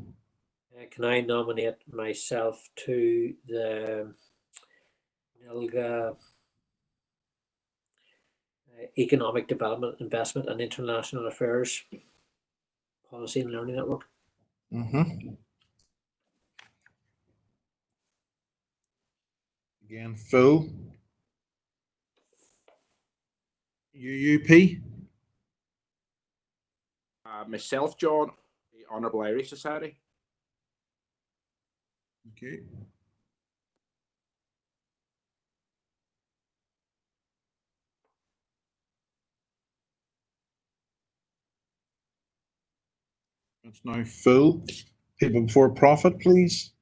Can I nominate myself to the NILGA Economic Development, Investment and International Affairs Policy and Learning Network? Again, full. UUP. Myself, John, the Honourable Irish Society. Okay. It's now full. People Before Profit, please.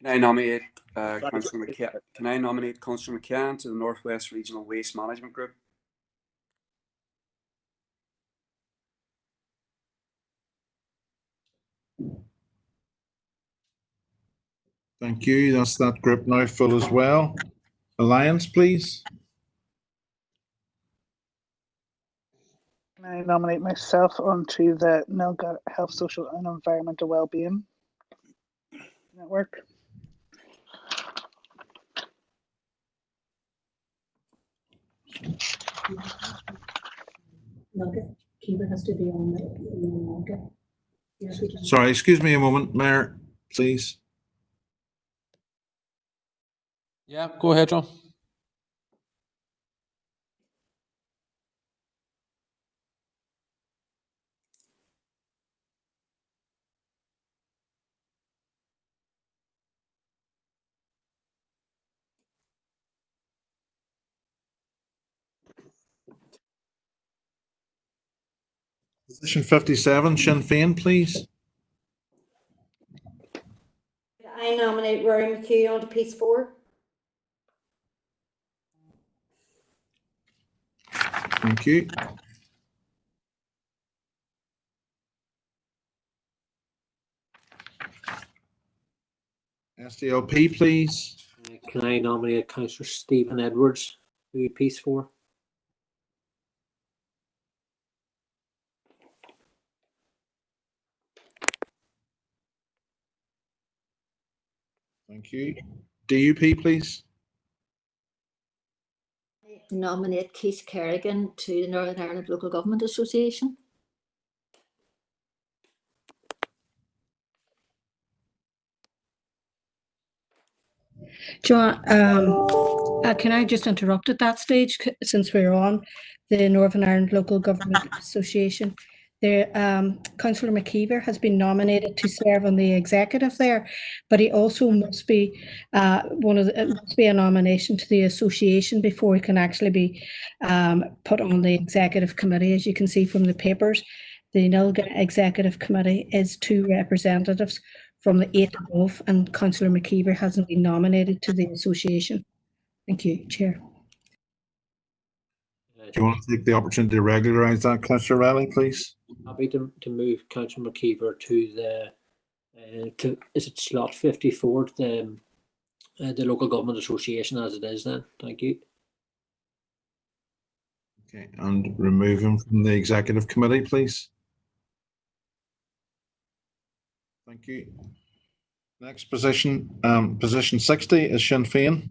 Can I nominate Councillor McCann? Can I nominate Councillor McCann to the Northwest Regional Waste Management Group? Thank you. That's that group now full as well. Alliance, please. Can I nominate myself onto the NILGA Health, Social and Environmental Wellbeing Network? Kiva has to be on the NILGA. Sorry, excuse me a moment, Mayor, please. Yeah, go ahead, John. Position 57, Sinn Féin, please. I nominate Rory McHugh onto Piece 4. Thank you. SDLP, please. Can I nominate Councillor Stephen Edwards to Piece 4? Thank you. DUP, please. Nominate Keith Kerrigan to the Northern Ireland Local Government Association. John, can I just interrupt at that stage, since we're on the Northern Ireland Local Government Association? Councillor McKeever has been nominated to serve on the executive there, but he also must be must be a nomination to the association before he can actually be put on the executive committee. As you can see from the papers, the NILGA executive committee is 2 representatives from the 8 above, and Councillor McKeever hasn't been nominated to the association. Thank you, Chair. Do you want to take the opportunity to regularise that, Councillor Riley, please? Happy to move Councillor McKeever to the is it slot 54, the local government association as it is then. Thank you. Okay, and remove him from the executive committee, please. Thank you. Next position, position 60 is Sinn Féin.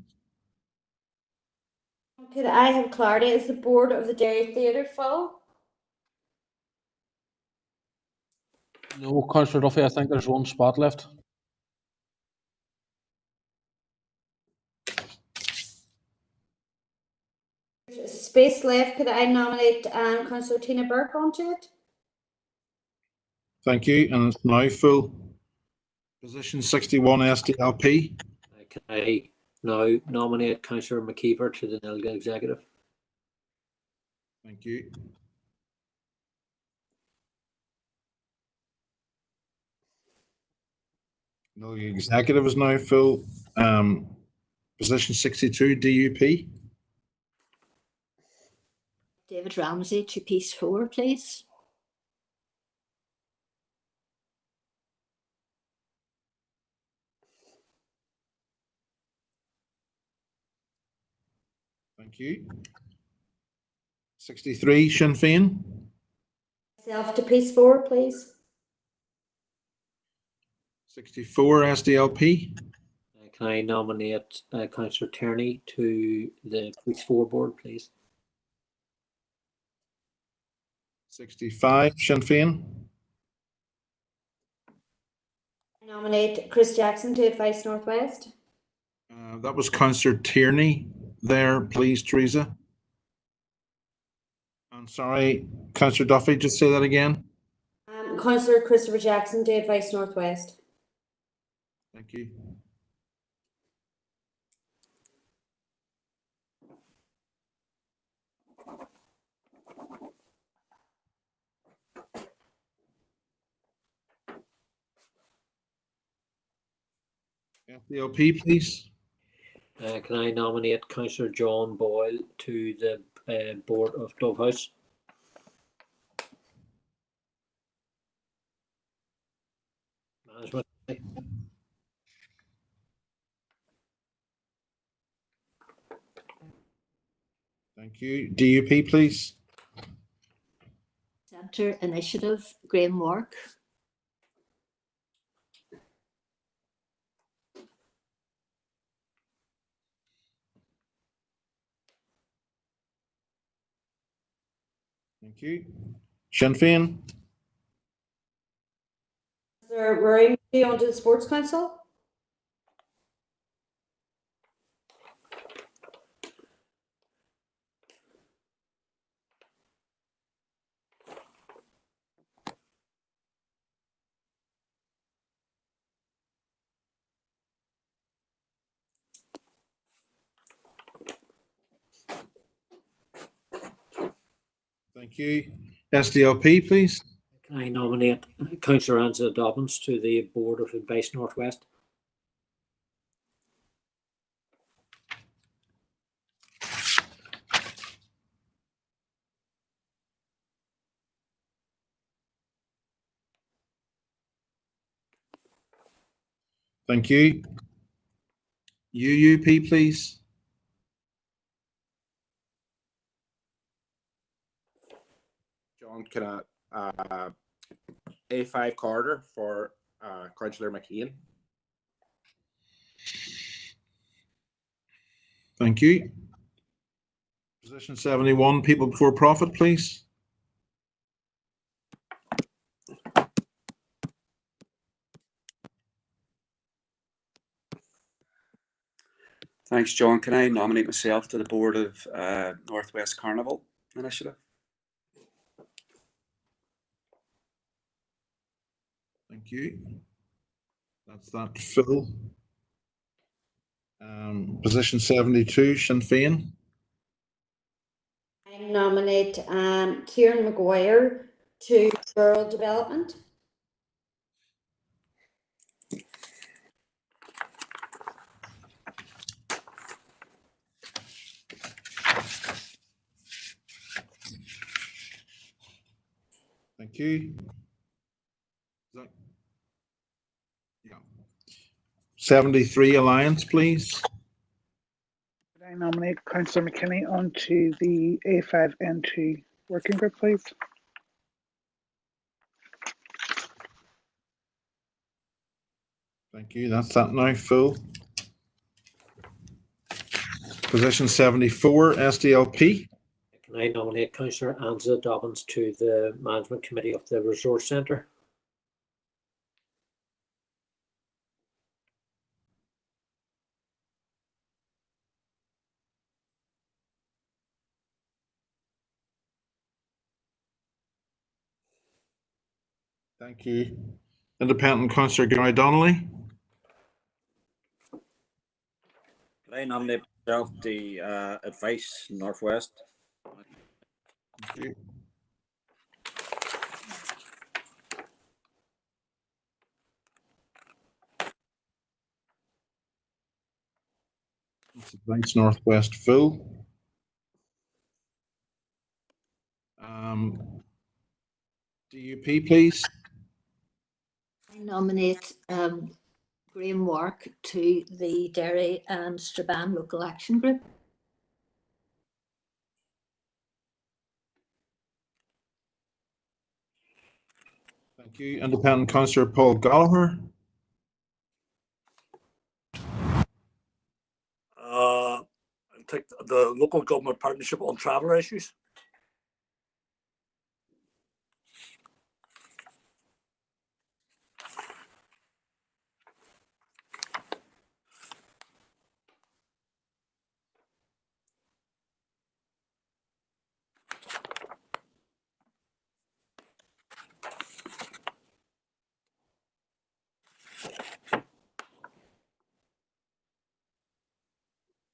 Could I have clarity? Is the board of the Derry Theatre full? No, Councillor Duffy, I think there's 1 spot left. Space left. Could I nominate Councillor Tina Burke onto it? Thank you, and it's now full. Position 61 SDLP. Can I now nominate Councillor McKeever to the NILGA executive? Thank you. NILGA executive is now full. Position 62 DUP. David Ramsey to Peace 4, please. Thank you. 63 Sinn Féin. Myself to Peace 4, please. 64 SDLP. Can I nominate Councillor Tierney to the Peace 4 board, please? 65 Sinn Féin. I nominate Chris Jackson to Advice Northwest. That was Councillor Tierney there, please, Teresa. I'm sorry, Councillor Duffy, just say that again. Councillor Christopher Jackson to Advice Northwest. Thank you. FDLP, please. Can I nominate Councillor John Boyle to the board of Dove House? Management. Thank you. DUP, please. Centre Initiative, Graham Wark. Thank you. Sinn Féin. Councillor Rory onto the Sports Council. Thank you. SDLP, please. Can I nominate Councillor Angela Dobbins to the board of Advice Northwest? Thank you. UUP, please. John, can I A5 corridor for Councillor McKean? Thank you. Position 71, People Before Profit, please. Thanks, John. Can I nominate myself to the board of Northwest Carnival Initiative? Thank you. That's that, Phil. Position 72, Sinn Féin. I nominate Kieran Maguire to Rural Development. Thank you. Yeah. 73, Alliance, please. Could I nominate Councillor McKinney onto the A5N2 working group, please? Thank you. That's that now, Phil. Position 74, SDLP. Can I nominate Councillor Angela Dobbins to the Management Committee of the Resource Centre? Thank you. Independent Councillor Gary Donnelly. Could I nominate myself the Advice Northwest? Thank you. Advice Northwest, Phil. DUP, please. I nominate Graham Wark to the Derry and Strabane Local Action Group. Thank you. Independent Councillor Paul Gallagher. I'll take the local government partnership on traveller issues.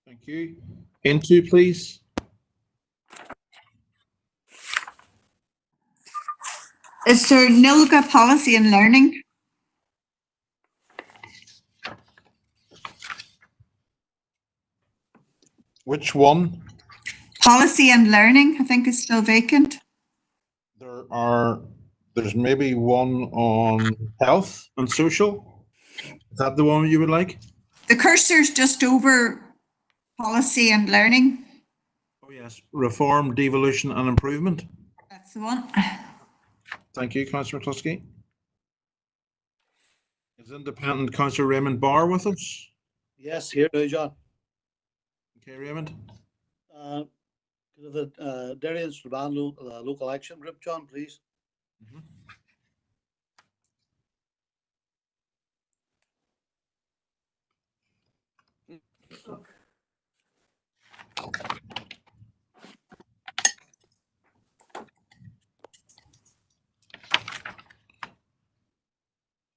Thank you. Into, please. Is there NILGA Policy and Learning? Which one? Policy and Learning, I think, is still vacant. There's maybe one on health and social. Is that the one you would like? The cursor's just over Policy and Learning. Oh yes, reform, devolution and improvement. That's the one. Thank you, Councillor McCluskey. Is Independent Councillor Raymond Barr with us? Yes, here now, John. Okay, Raymond. The Derry and Strabane Local Action Group, John, please.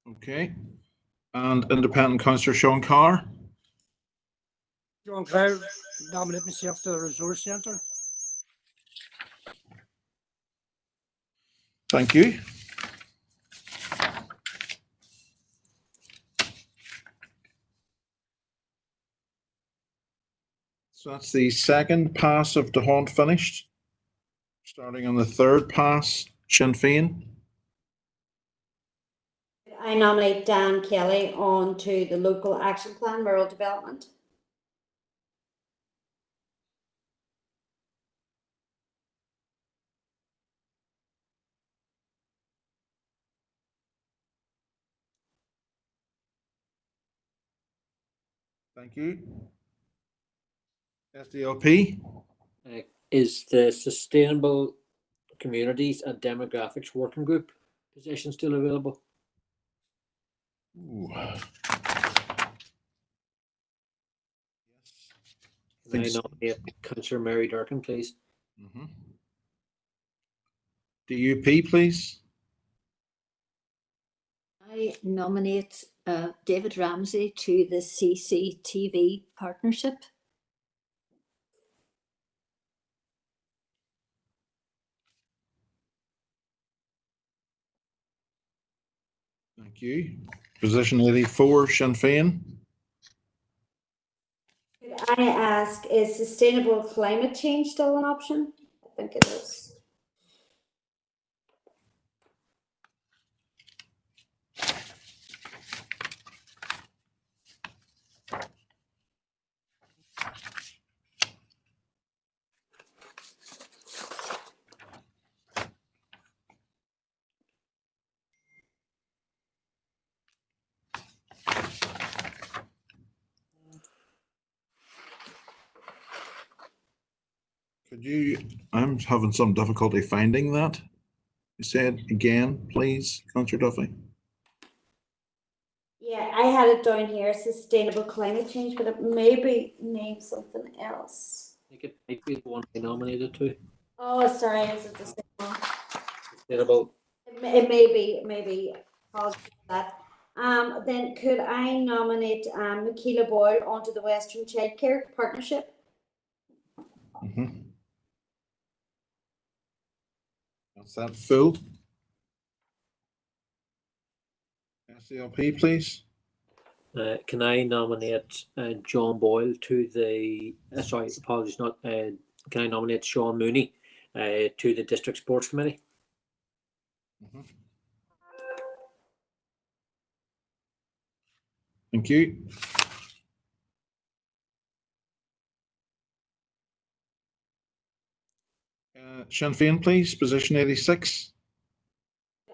Okay. And Independent Councillor Sean Carr. John Clare, nominate myself to the Resource Centre. Thank you. So that's the second pass of DeHunt finished. Starting on the third pass, Sinn Féin. I nominate Dan Kelly on to the Local Action Plan Rural Development. Thank you. SDLP. Is the Sustainable Communities and Demographics Working Group position still available? Ooh. Can I nominate Councillor Mary Durkin, please? DUP, please. I nominate David Ramsey to the CCTV partnership. Thank you. Position 84, Sinn Féin. Could I ask, is sustainable climate change still an option? I think it is. Could you, I'm having some difficulty finding that. You said again, please, Councillor Duffy. Yeah, I had it down here, sustainable climate change, but it may be named something else. I think it might be the one I nominated to. Oh, sorry, is it the same one? Sustainable. It may be, apologies for that. Then could I nominate Michaela Boyle onto the Western Childcare Partnership? That's that full. SDLP, please. Can I nominate John Boyle to the, sorry, apologies, not, can I nominate Sean Mooney to the District Sports Committee? Thank you. Sinn Féin, please, position 86.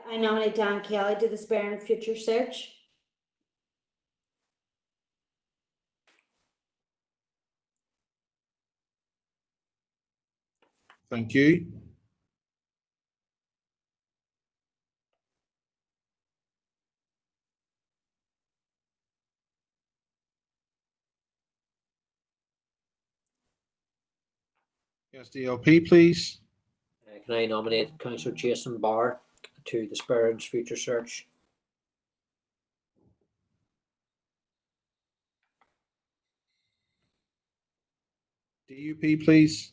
I nominate Dan Kelly to the Spare and Future Search. Thank you. SDLP, please. Can I nominate Councillor Jason Barr to the Spare and Future Search? DUP, please.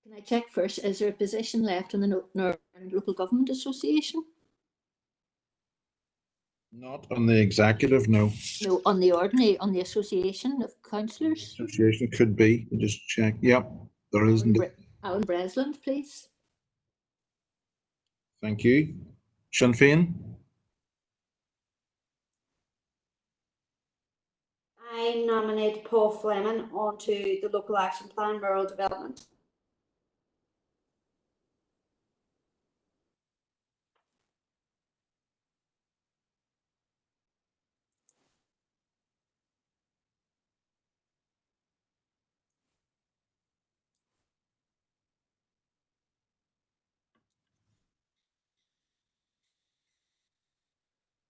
Can I check first, is there a position left in the Northern Local Government Association? Not on the executive, no. No, on the ordinary, on the Association of Councillors? Association could be. We'll just check. Yep, there isn't. Alan Bresland, please. Thank you. Sinn Féin. I nominate Paul Fleming onto the Local Action Plan Rural Development.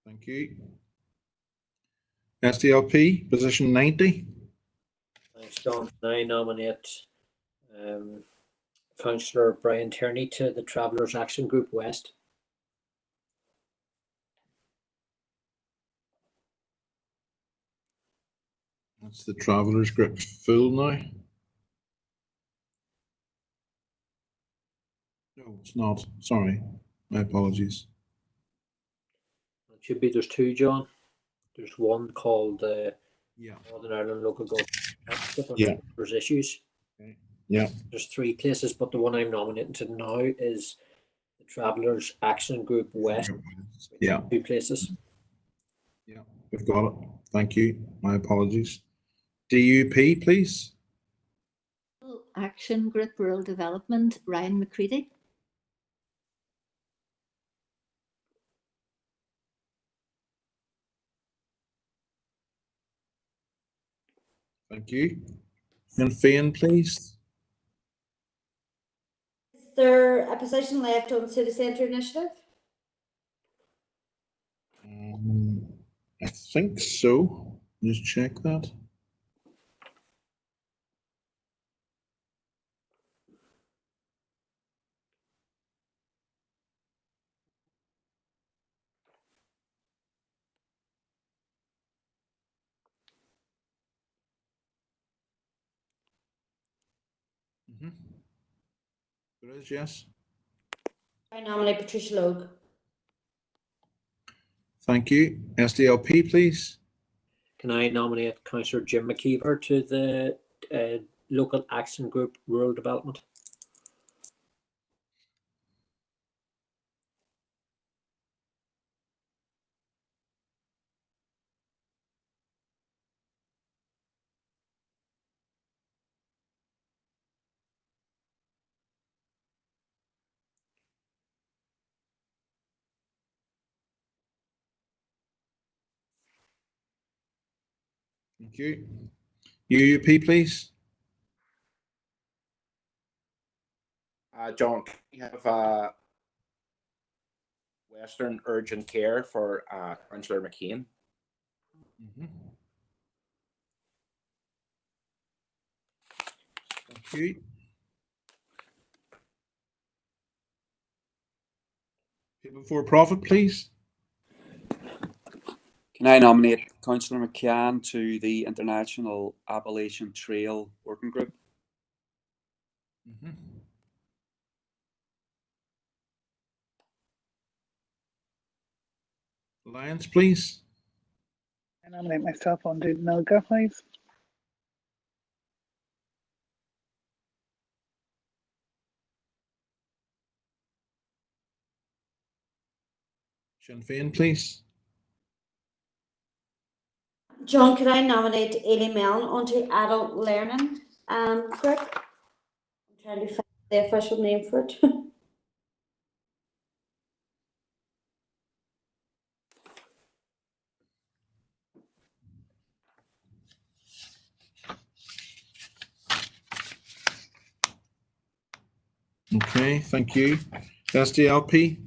Thank you. SDLP, position 90. Thanks, John. I nominate Councillor Brian Tierney to the Travellers Action Group West. That's the Travellers Group full now. No, it's not. Sorry. My apologies. It should be, there's two, John. There's one called yeah, Northern Ireland Local Government. Yeah. There's issues. Yeah. There's three places, but the one I'm nominating to now is the Travellers Action Group West. Yeah. Two places. Yeah, we've got it. Thank you. My apologies. DUP, please. Action Group Rural Development, Ryan McCready. Thank you. Sinn Féin, please. Is there a position left on the City Centre Initiative? I think so. Just check that. There is, yes. I nominate Patricia Logue. Thank you. SDLP, please. Can I nominate Councillor Jim McKeever to the Local Action Group Rural Development? Thank you. UUP, please. John, can we have Western Urgent Care for Councillor McKean? Thank you. People for profit, please. Can I nominate Councillor McCann to the International Appalachian Trail Working Group? Alliance, please. I nominate myself on to Milga, please. Sinn Féin, please. John, could I nominate Ailey Mellon onto Adult Learning Group? I'm trying to find the official name for it. Okay, thank you. SDLP.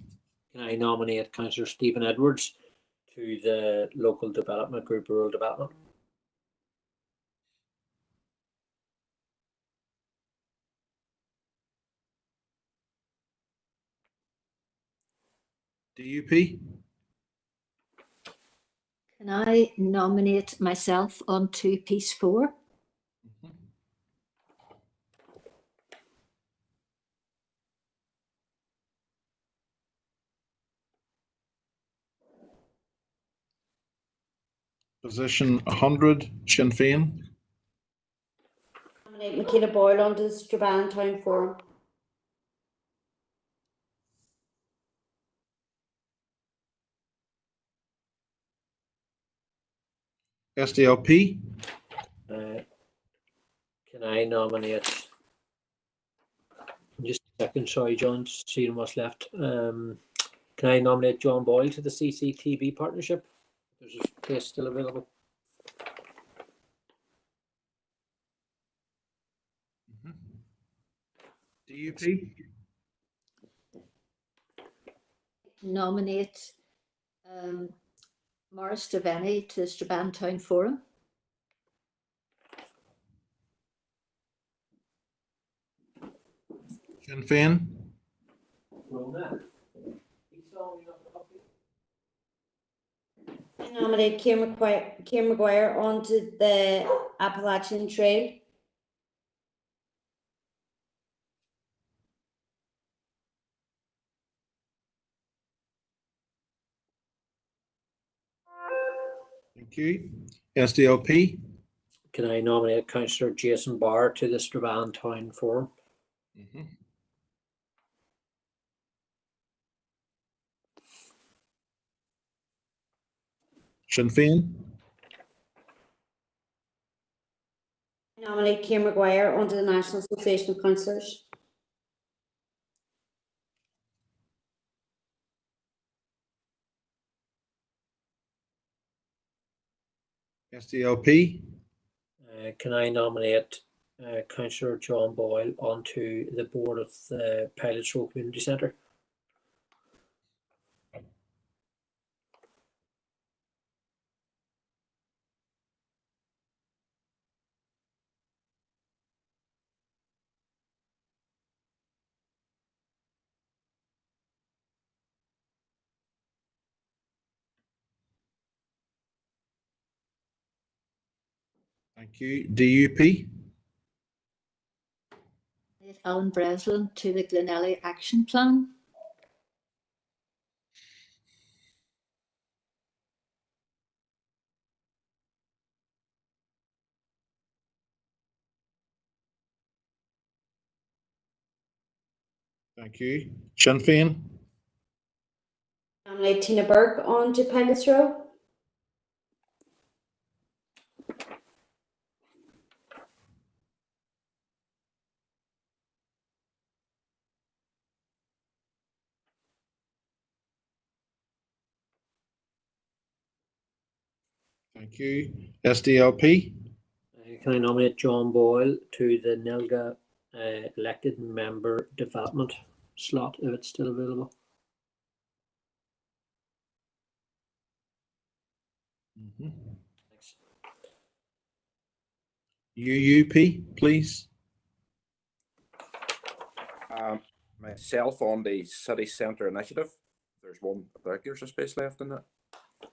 Can I nominate Councillor Stephen Edwards to the Local Development Group Rural Development? DUP. Can I nominate myself onto Piece 4? Position 100, Sinn Féin. Nominate Michaela Boyle onto the Strabane Town Forum. SDLP. Can I nominate, just a second, sorry, John, seeing what's left. Can I nominate John Boyle to the CCTV partnership? There's a place still available. DUP. Nominate Maurice Devaney to the Strabane Town Forum. Sinn Féin. I nominate Ciara Maguire onto the Appalachian Trail. Thank you. SDLP. Can I nominate Councillor Jason Barr to the Strabane Town Forum? Sinn Féin. I nominate Ciara Maguire onto the National Association of Councillors. SDLP. Can I nominate Councillor John Boyle onto the board of the Pilots Row Community Centre? Thank you. DUP. Alan Breslin to the Glenelly Action Plan. Thank you. Sinn Féin. Nominate Tina Burke on to Pilots Row. Thank you. SDLP. Can I nominate John Boyle to the Nilga elected member development slot if it's still available? Thanks. UUP, please. Myself on the City Centre Initiative. There's one, I think there's a space left in it. I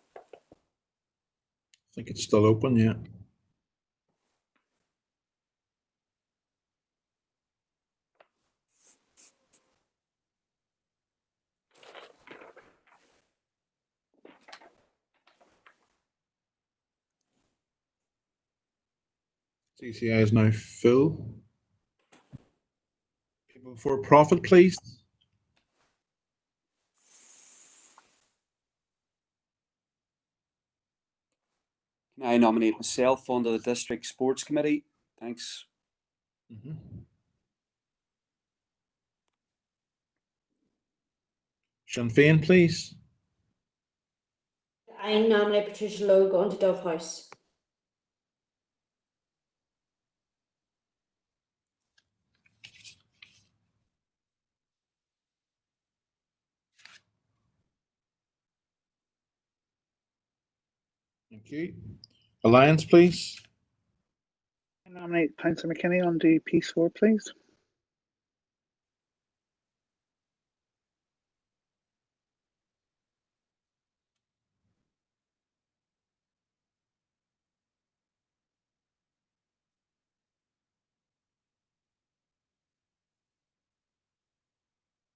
think it's still open, yeah. CCI is now full. People for profit, please. Can I nominate myself onto the District Sports Committee? Thanks. Sinn Féin, please. I nominate Patricia Logue on to Dove House. Thank you. Alliance, please. I nominate Councillor McKinney on to Peace 4, please.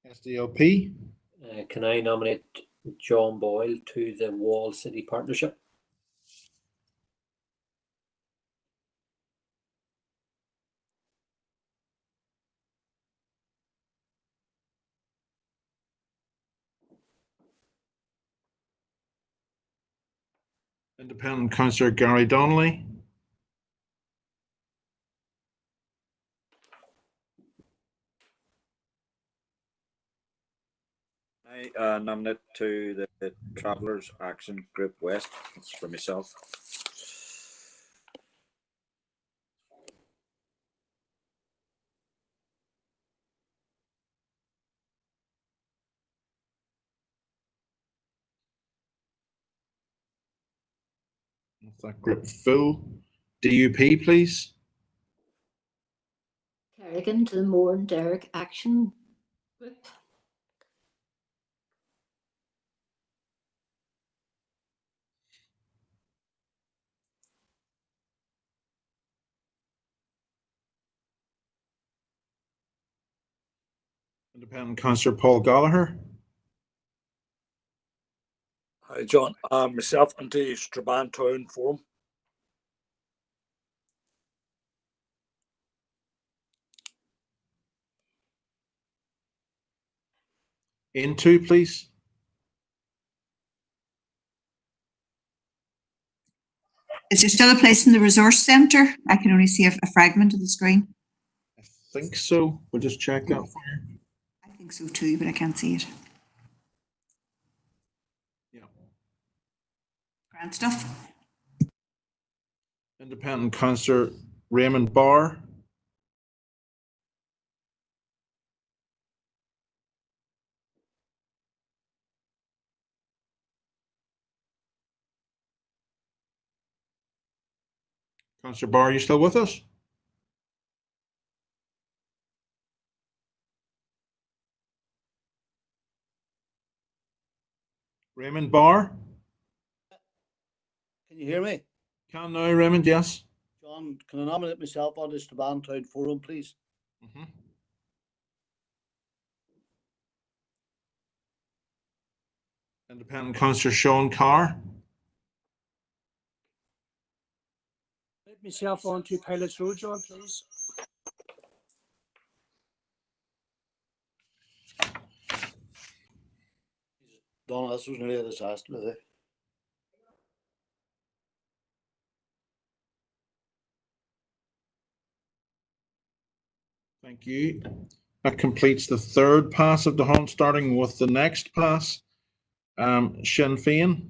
SDLP. Can I nominate John Boyle to the Wall City Partnership? Independent Councillor Gary Donnelly. I nominate to the Travellers Action Group West. That's for myself. That group full. DUP, please. Kerrigan to the Moore and Derrick Action Group. Independent Councillor Paul Gallagher. Hi, John. Myself and the Strabane Town Forum. Into, please. Is there still a place in the resource centre? I can only see a fragment of the screen. I think so. We'll just check that for you. I think so too, but I can't see it. Yeah. Grand stuff. Independent Councillor Raymond Barr. Councillor Barr, are you still with us? Raymond Barr? Can you hear me? Can now, Raymond, yes. John, can I nominate myself on the Strabane Town Forum, please? Independent Councillor Sean Carr. Let myself on to Pilots Road, John, please. Donna, this was nearly a disaster, is it? Thank you. That completes the third pass of the hunt, starting with the next pass. Sinn Féin.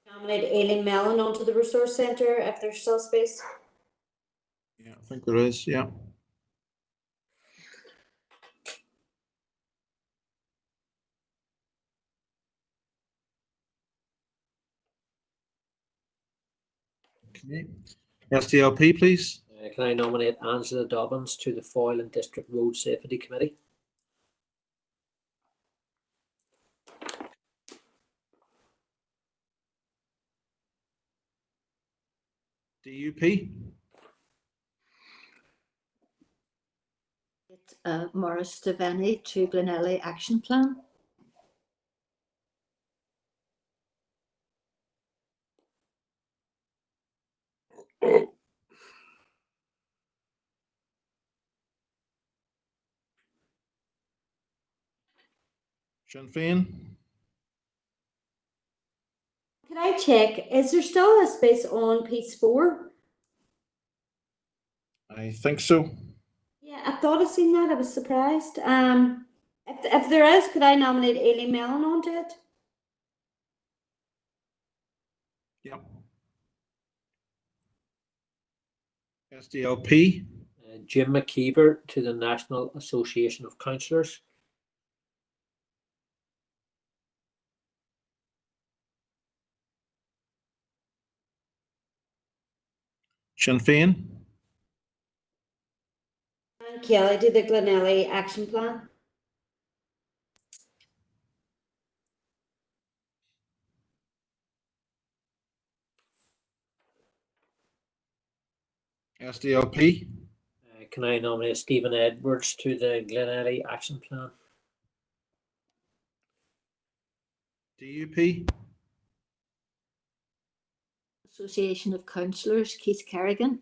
Nominate Aileen Mellon onto the Resource Centre if there's still space. Yeah, I think there is, yeah. Okay. SDLP, please. Can I nominate Angela Dobbins to the Foyle and District Road Safety Committee? DUP. Morris Devaney to Glenelly Action Plan. Sinn Féin. Can I check, is there still a space on piece 4? I think so. Yeah, I thought I seen that. I was surprised. If there is, could I nominate Aileen Mellon onto it? Yep. SDLP. Jim McKeever to the National Association of Councillors. Sinn Féin. And Kelly to the Glenelly Action Plan. SDLP. Can I nominate Stephen Edwards to the Glenelly Action Plan? DUP. Association of Councillors, Keith Kerrigan.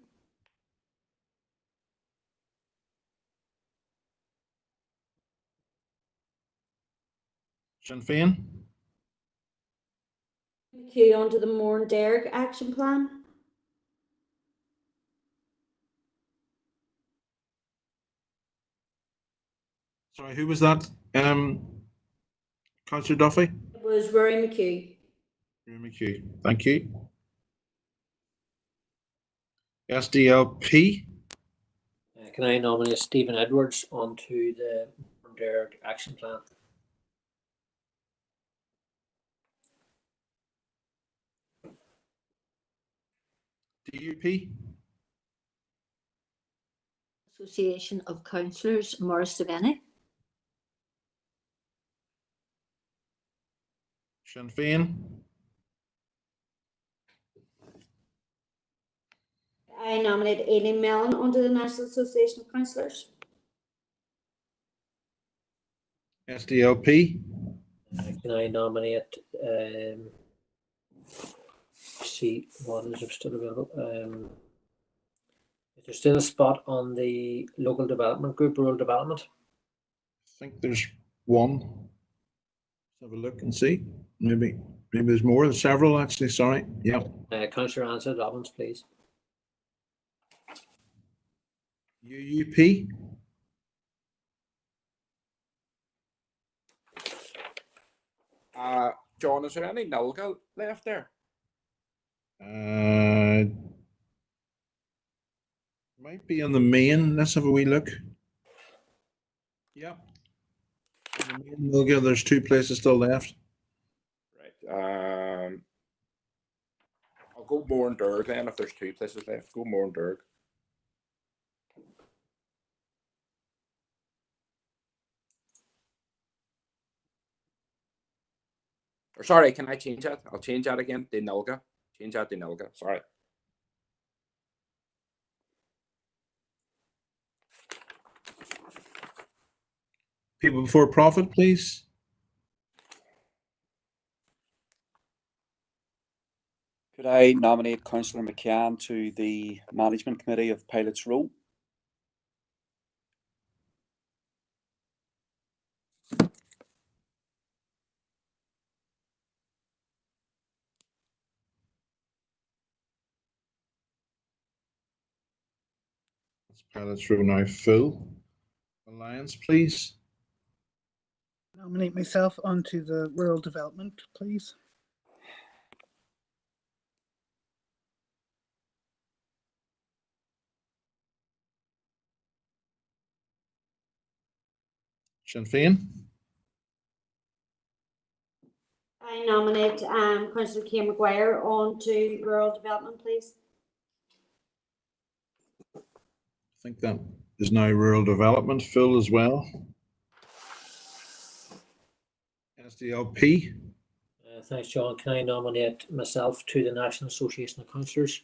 Sinn Féin. McHugh onto the Mourne-Derg Action Plan. Sorry, who was that? Councillor Duffy? It was Rory McHugh. Rory McHugh. Thank you. SDLP. Can I nominate Stephen Edwards onto the Mourne-Derg Action Plan? DUP. Association of Councillors, Morris Devaney. Sinn Féin. I nominate Aileen Mellon onto the National Association of Councillors. SDLP. Can I nominate see what is there still available? Is there still a spot on the local development group, rural development? I think there's one. Let's have a look and see. Maybe there's more. There's several actually. Sorry. Yeah. Councillor Angela Dobbins, please. UUP. John, is there any Nulga left there? Might be on the main. Let's have a wee look. Yeah. On the main Nulga, there's 2 places still left. Right. I'll go Mourne-Derg then if there's 2 places left. Go Mourne-Derg. Or sorry, can I change that? I'll change that again. The Nulga. Change that to Nulga. Sorry. People before profit, please. Could I nominate Councillor McCann to the Management Committee of Pilots Row? Pilots Row now full. Alliance, please. Nominate myself onto the rural development, please. Sinn Féin. I nominate Councillor Kay Maguire on to rural development, please. I think that is now rural development full as well. SDLP. Thanks, John. Can I nominate myself to the National Association of Councillors?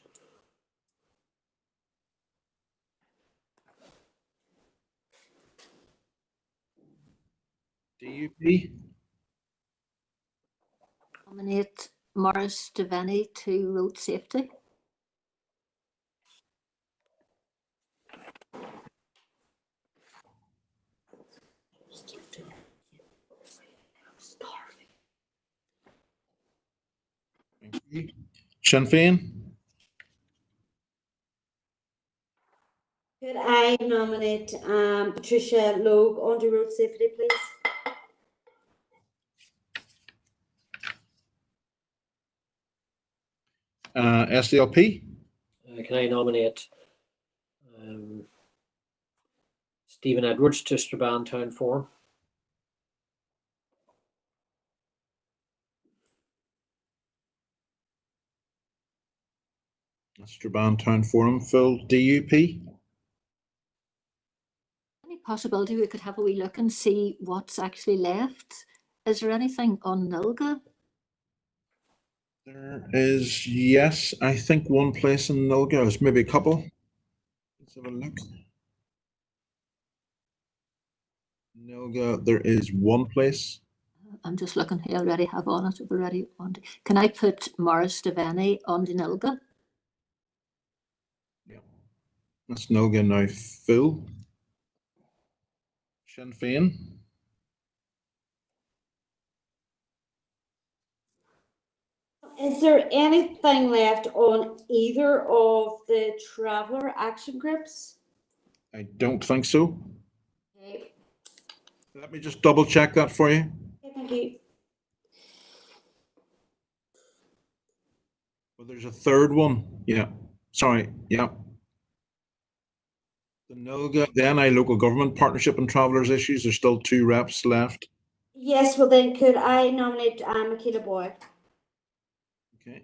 DUP. Nominate Morris Devaney to road safety. Thank you. Sinn Féin. Could I nominate Patricia Logue on to road safety, please? SDLP. Can I nominate Stephen Edwards to Strabane Town Forum? Strabane Town Forum full. DUP. Any possibility we could have a wee look and see what's actually left? Is there anything on Nilga? There is, yes, I think one place in Nilga. There's maybe a couple. Let's have a look. Nilga, there is one place. I'm just looking here, already have on it, already on. Can I put Morris Devaney on the Nilga? That's Nilga now full. Sinn Féin. Is there anything left on either of the traveller action groups? I don't think so. Okay, Let me just double check that for you. thank you. Well, there's a third one. Yeah. Sorry. Yeah. The Nilga, the NI Local Government Partnership and Travellers Issues, there's still 2 reps left. Yes, well then could I nominate Michaela Boyd? Okay.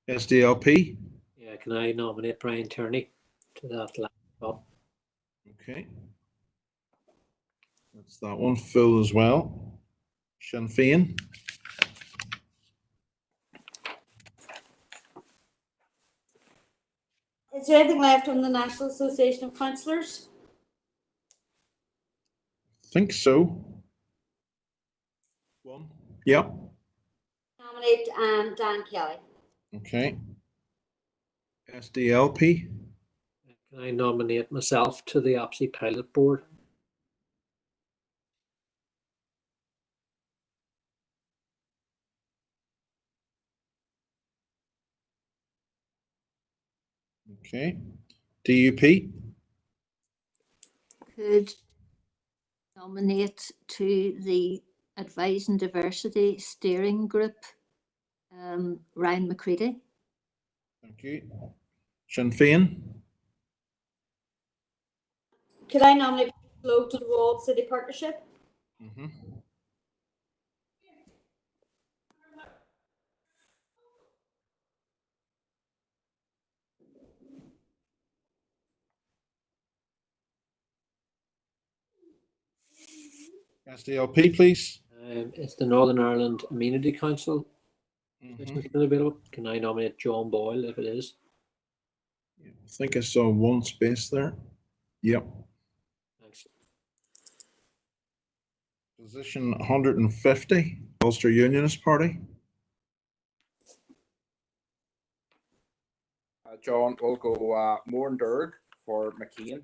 SDLP. Yeah, can I nominate Brian Tierney to that laptop? Okay. That's that one full as well. Sinn Féin. Is there anything left on the National Association of Councillors? Think so. One. Yep. Nominate Dan Kelly. Okay. SDLP. Can I nominate myself to the OPSI Pilot Board? Okay. DUP. Could nominate to the Advise and Diversity Steering Group, Ryan McCready. Thank you. Sinn Féin. Could I nominate Logue to the Walled City Partnership? SDLP, please. It's the Northern Ireland Amenity Council. Still available. Can I nominate John Boyle if it is? I think I saw one space there. Yep. Thanks. Position 150, Ulster Unionist Party. John, we'll go Moran Durg for McCain,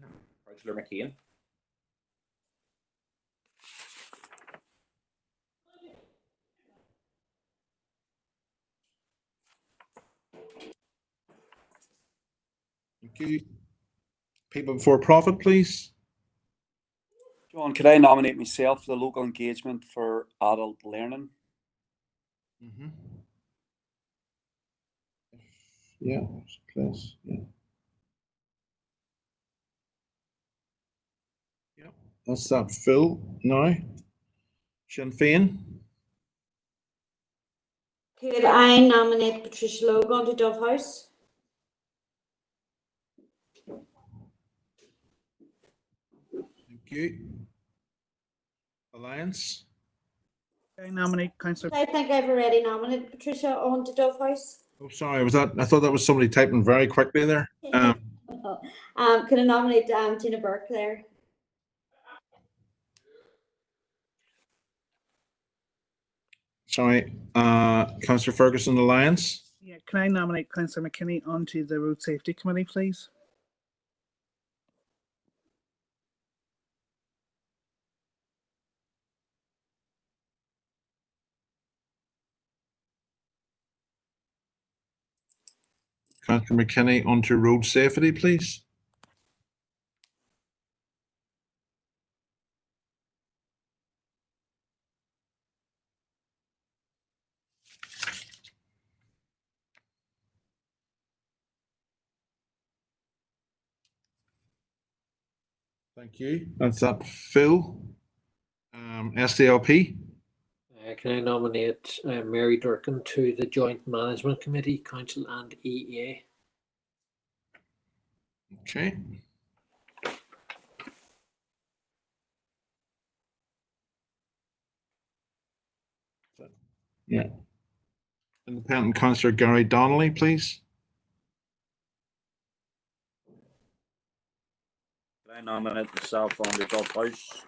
Councillor McCain. Thank you. People before profit, please. John, could I nominate myself for the local engagement for adult learning? Yeah, please. Yeah. Yeah, that's that. Phil now. Sinn Féin. Could I nominate Patricia Logan to Dove House? Thank you. Alliance. I nominate Councillor. I think I've already nominated Patricia on to Dove House. Oh, sorry, was that? I thought that was somebody typing very quickly there. Could I nominate Gina Burke there? Sorry, Councillor Ferguson, Alliance. Yeah, can I nominate Councillor McKinney onto the Road Safety Committee, please? Councillor McKinney onto road safety, please. Thank you. That's up. Phil. SDLP. Can I nominate Mary Durkin to the Joint Management Committee, Council and EEA? Okay. Yeah. Independent Councillor Gary Donnelly, please. Can I nominate myself on the Dove House?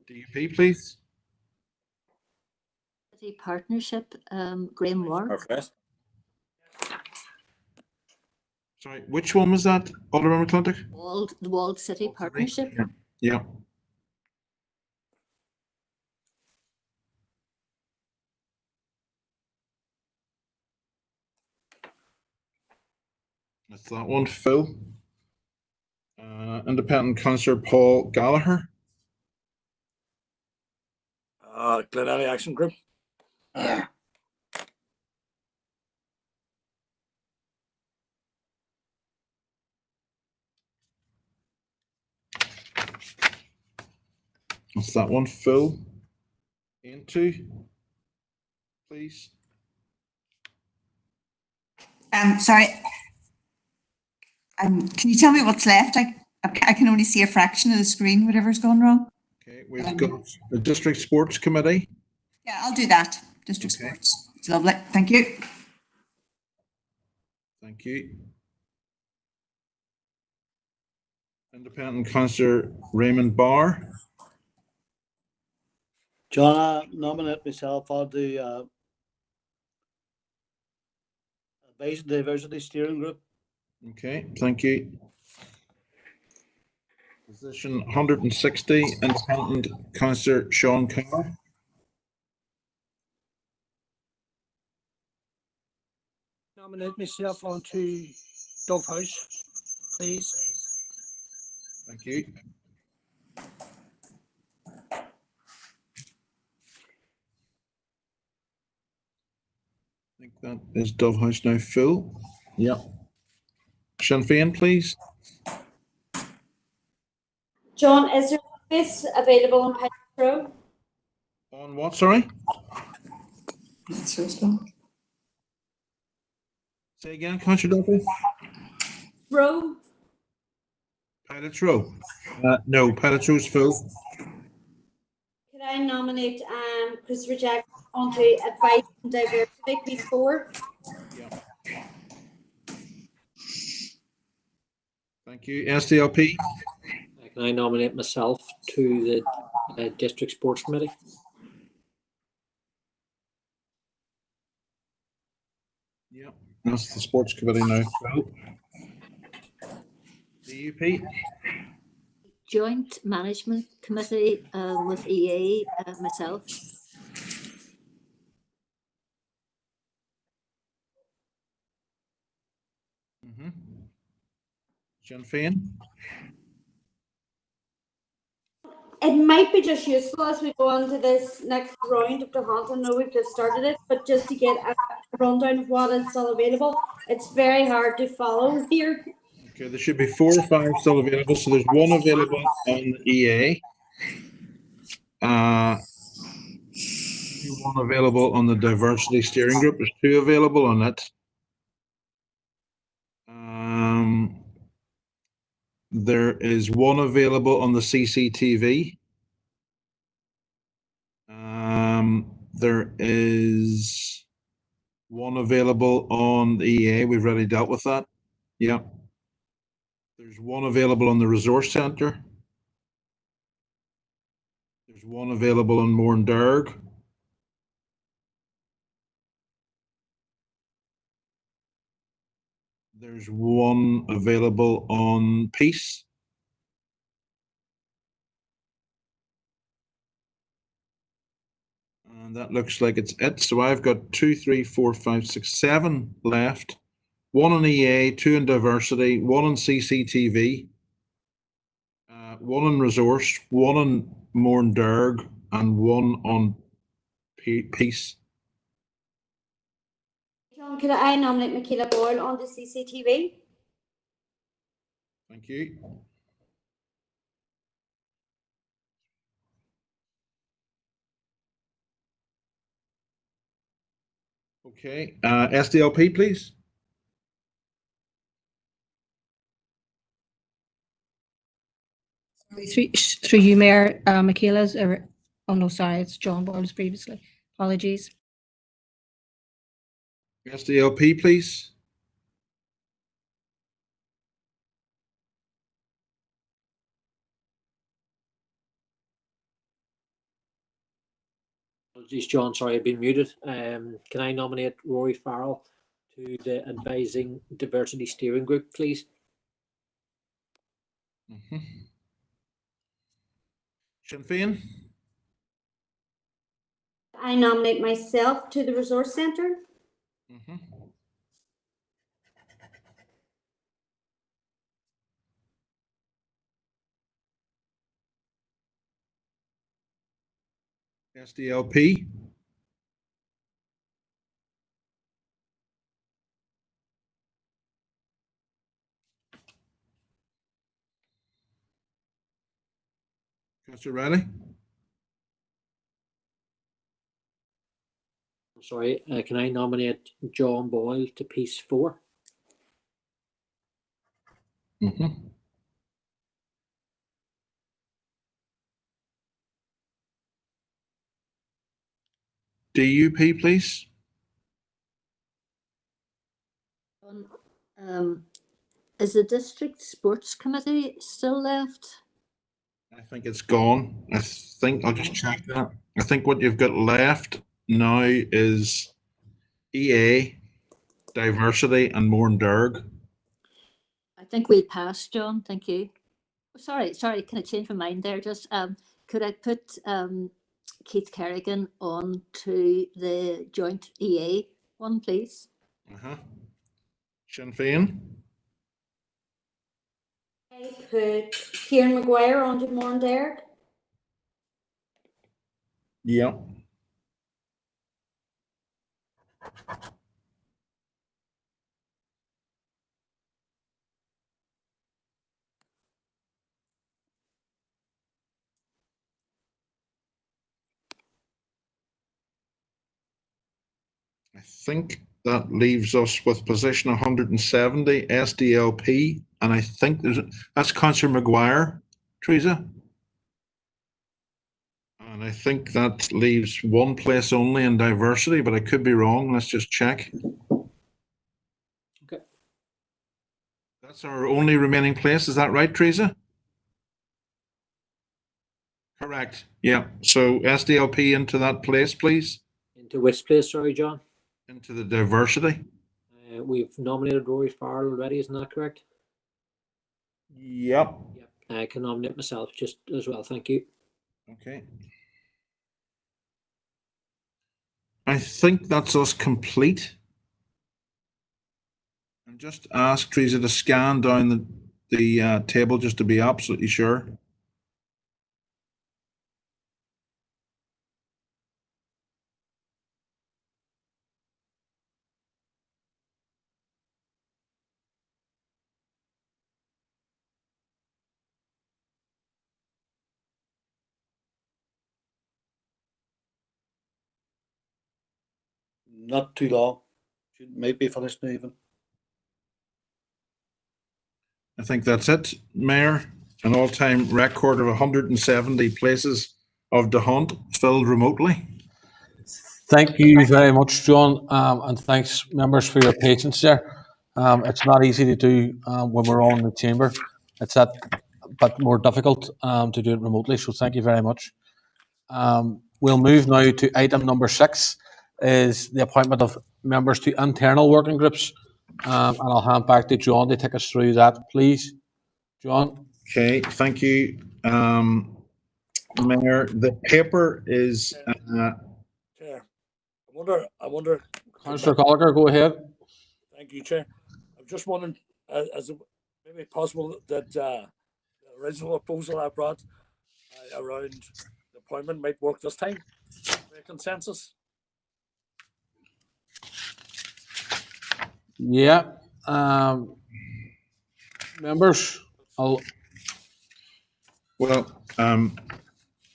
DUP, please. City Partnership, Graham Ward. Northwest. Sorry, which one was that, Alderman McClintock? The Walled City Partnership. Yeah. That's that one, Phil. Independent Councillor Paul Gallagher. Glenelly Action Group. That's that one, Phil. Into, please. Sorry. Can you tell me what's left? I can only see a fraction of the screen, whatever's going wrong. Okay, we've got the District Sports Committee. Yeah, I'll do that. District Sports. It's lovely. Thank you. Thank you. Independent Councillor Raymond Barr. John, I nominate myself on the Diversity Steering Group. Okay, thank you. Position 160, Independent Councillor Sean Carr. Nominate myself onto Dove House, please. Thank you. I think that is Dove House now full. Yeah. Sinn Féin, please. John, is there space available on Pine Road? On what, sorry? Say again, Councillor Duffy? Row? Pilots Row. No, Pilots Row's full. Could I nominate Christopher Jack onto Advice and Diversity P4? Thank you. SDLP. Can I nominate myself to the District Sports Committee? Yeah, that's the sports committee now. DUP? Joint Management Committee with EA, myself. Sinn Féin? It might be just useful as we go on to this next round of the hunt. I know we've just started it, but just to get a rundown of what is still available. It's very hard to follow here. Okay, there should be 4 or 5 still available. So there's 1 available on the EA. 1 available on the Diversity Steering Group. There's 2 available on it. There is 1 available on the CCTV. There is 1 available on the EA. We've already dealt with that. Yeah. There's 1 available on the Resource Centre. There's 1 available on Mourne-Derg. There's 1 available on Peace. And that looks like it's it. So I've got 2, 3, 4, 5, 6, 7 left. 1 on EA, 2 in Diversity, 1 on CCTV, 1 on Resource, 1 on Mourne-Derg, and 1 on Peace. John, could I nominate Michaela Boyle on the CCTV? Thank you. Okay, SDLP, please. Through you, Mayor, Michaela's, oh no, sorry, it's John Boyle's previously. Apologies. SDLP, please. Apologies, John. Sorry, I've been muted. Can I nominate Rory Farrell to the Advising Diversity Steering Group, please? Sinn Féin? I nominate myself to the Resource Centre. SDLP? Councillor Riley? Sorry, can I nominate John Boyle to Peace 4? DUP, please. Is the District Sports Committee still left? I think it's gone. I think I'll just check that. I think what you've got left now is EA, Diversity, and Mourne-Derg. I think we passed, John. Thank you. Sorry. Can I change my mind there? Just could I put Keith Kerrigan on to the joint EA one, please? Sinn Féin? I put Kieran Maguire on to Mourne-Derg. Yeah. I think that leaves us with position 170, SDLP, and I think that's Councillor Maguire, Teresa. And I think that leaves 1 place only in Diversity, but I could be wrong. Let's just check. Okay. That's our only remaining place. Is that right, Teresa? Correct. Yeah. So SDLP into that place, please. Into which place, sorry, John? Into the diversity. We've nominated Rory Farrell already, isn't that correct? Yep. I can nominate myself just as well, thank you. Okay. I think that's us complete. And just ask Teresa to scan down the table just to be absolutely sure. Not too long. Might be finished now even. I think that's it, Mayor. An all-time record of 170 places of the hunt filled remotely. Thank you very much, John, and thanks, members, for your patience there. It's not easy to do when we're all in the chamber. It's that, but more difficult to do it remotely. So thank you very much. We'll move now to item number 6, is the appointment of members to internal working groups, and I'll hand back to John to take us through that, please. John. Okay, thank you, Mayor. The paper is. Chair, I wonder. Councillor Gallagher, go ahead. Thank you, Chair. I'm just wondering, is it maybe possible that the original proposal I brought around the appointment might work this time? A consensus? Yeah. Members, Well,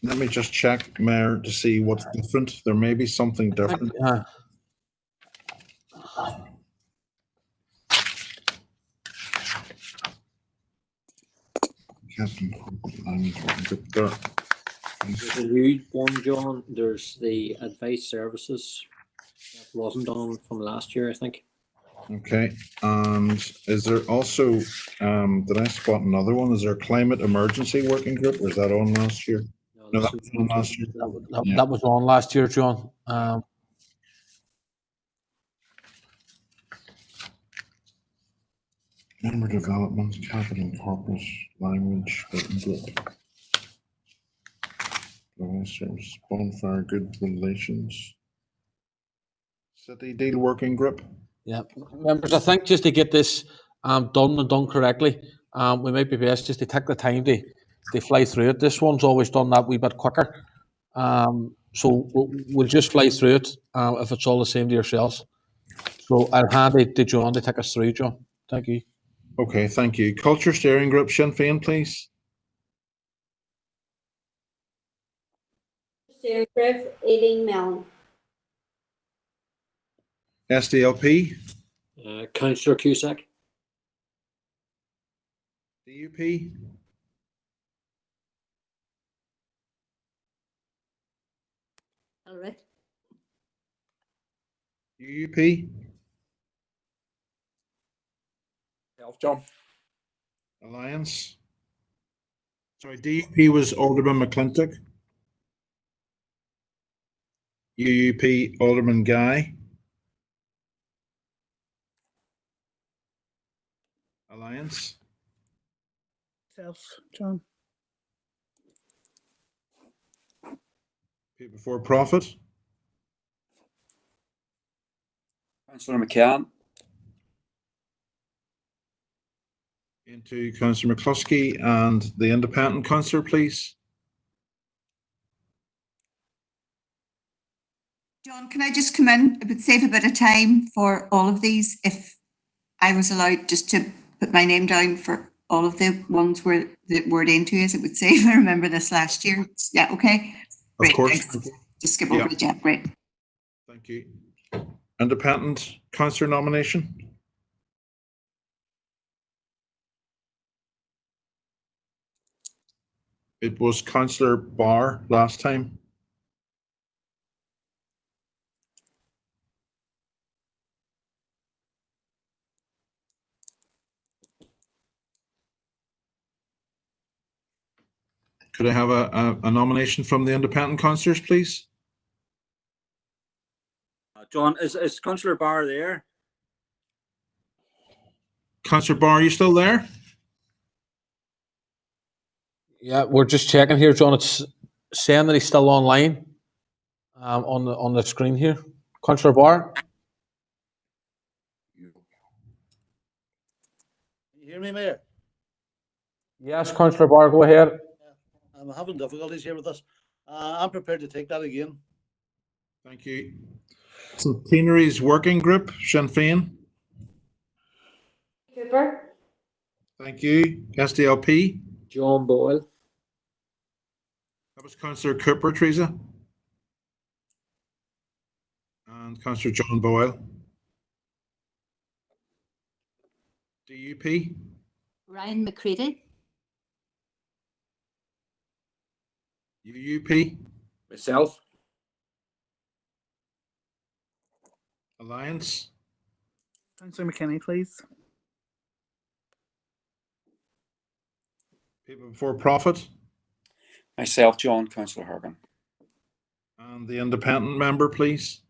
let me just check, Mayor, to see what's different. There may be something different. There's a new one, John. There's the advice services that wasn't on from last year, I think. Okay, and is there also, did I spot another one? Is there a climate emergency working group, or is that on last year? No, that was on last year. that was on last year, John. Member development, capital corpus, language, working group. Service, bonfire, good relations. City deal working group. Yeah, members, I think just to get this done and done correctly, we might be best just to take the time to fly through it. This one's always done that wee bit quicker. So we'll just fly through it if it's all the same to yourselves. So I'll hand it to John to take us through, John. Thank you. Okay, thank you. Culture Steering Group, Sinn Féin, please. Steering Group, Aileen Mellon. SDLP. Councillor Cusack. DUP. All right. UUP. Health, John. Alliance. Sorry, DUP was Alderman McClintock. UUP, Alderman Guy. Alliance. Self, John. People for Profit. Councillor McCann. Into Councillor McCluskey and the independent councillor, please. John, can I just come in? It would save a bit of time for all of these if I was allowed just to put my name down for all of the ones where the word into is. It would save. I remember this last year. Yeah, okay. Of course. Thanks. Just skip over it, yeah, great. Thank you. Independent councillor nomination. It was Councillor Barr last time. Could I have a nomination from the independent councillors, please? John, is Councillor Barr there? Councillor Barr, are you still there? Yeah, we're just checking here, John. It's saying that he's still online on the screen here. Councillor Barr? Can you hear me, Mayor? Yes, Councillor Barr, go ahead. I'm having difficulties here with this. I'm prepared to take that again. Thank you. Centenaries Working Group, Sinn Féin. Cooper. Thank you. SDLP. John Boyle. That was Councillor Cooper, Teresa. And Councillor John Boyle. DUP. Ryan McCready. UUP. Myself. Alliance. Councillor McKinney, please. People Before Profit. Myself, John, Councillor Horgan. And the independent member, please.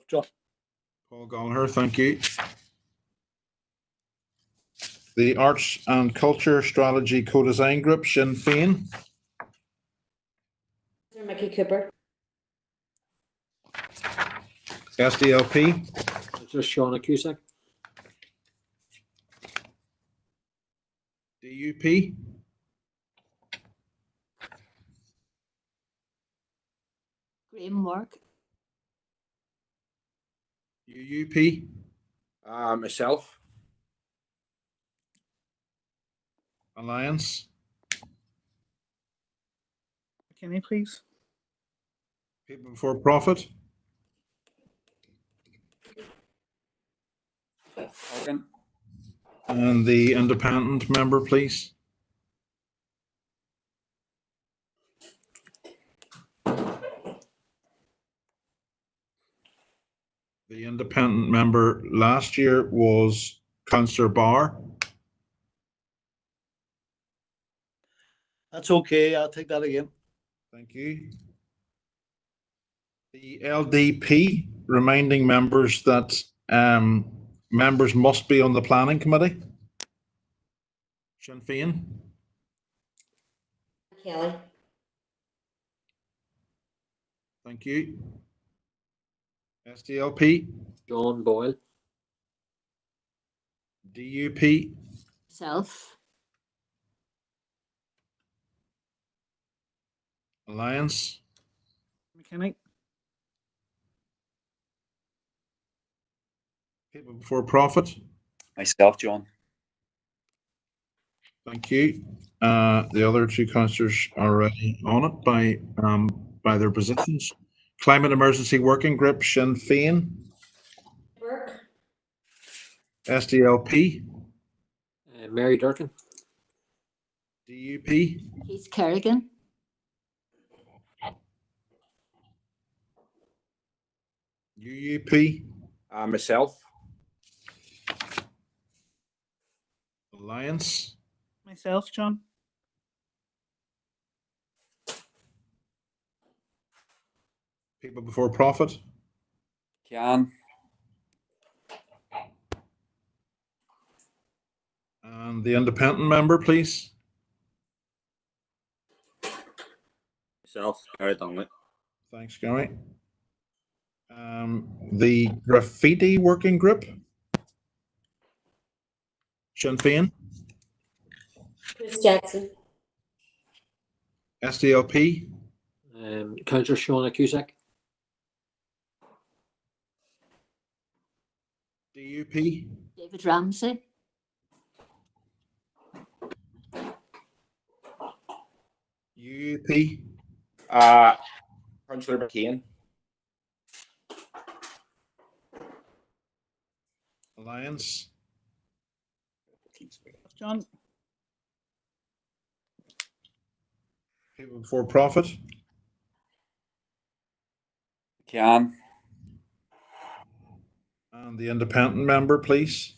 John. Paul Gallagher, thank you. The Arts and Culture Strategy Co-Design Group, Sinn Féin. Mickey Cooper. SDLP. Just Shauna Cusack. DUP. Graham Mark. UUP. Myself. Alliance. McKinney, please. People Before Profit. Horgan. And the independent member, please. The independent member last year was Councillor Barr. That's okay. I'll take that again. Thank you. The LDP, reminding members that members must be on the planning committee. Sinn Féin. Kelly. Thank you. SDLP. John Boyle. DUP. Self. Alliance. McKinney. People Before Profit. Myself, John. Thank you. The other two councillors are already on it by their positions. Climate Emergency Working Group, Sinn Féin. Burke. SDLP. Mary Durkin. DUP. Keith Kerrigan. UUP. Myself. Alliance. Myself, John. People Before Profit. Can. And the independent member, please. Myself, Gary Donnelly. Thanks, Gary. The Graffiti Working Group. Sinn Féin. Chris Jackson. SDLP. Councillor Shauna Cusack. DUP. David Ramsey. UUP. Councillor McCain. Alliance. John. People Before Profit. Can. And the independent member, please.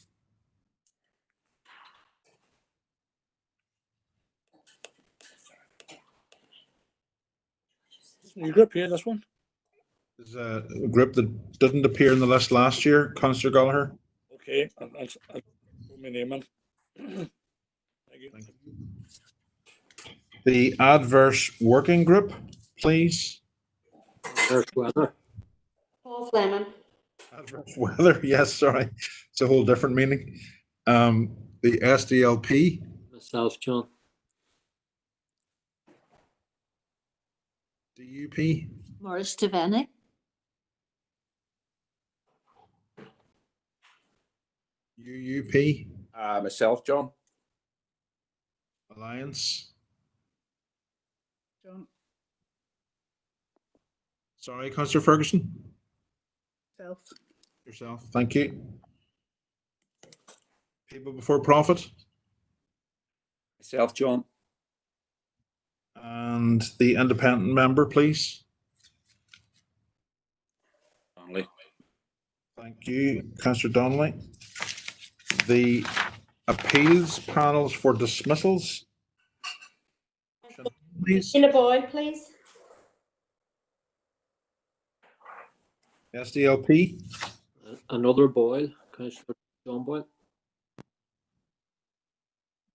New group here, this one. There's a group that didn't appear in the list last year, Councillor Gallagher. Okay, I'll put my name in. Thank you. The adverse working group, please. Adverse weather. Paul Fleming. Adverse weather, yes, sorry. It's a whole different meaning. The SDLP. Myself, John. DUP. Morris Devaney. UUP. Myself, John. Alliance. John. Sorry, Councillor Ferguson. Self. Yourself, thank you. People Before Profit. Myself, John. And the independent member, please. Donnelly. Thank you, Councillor Donnelly. The appeals panels for dismissals. Please. Sheila Boyd, please. SDLP. Another Boyle, Councillor John Boyle.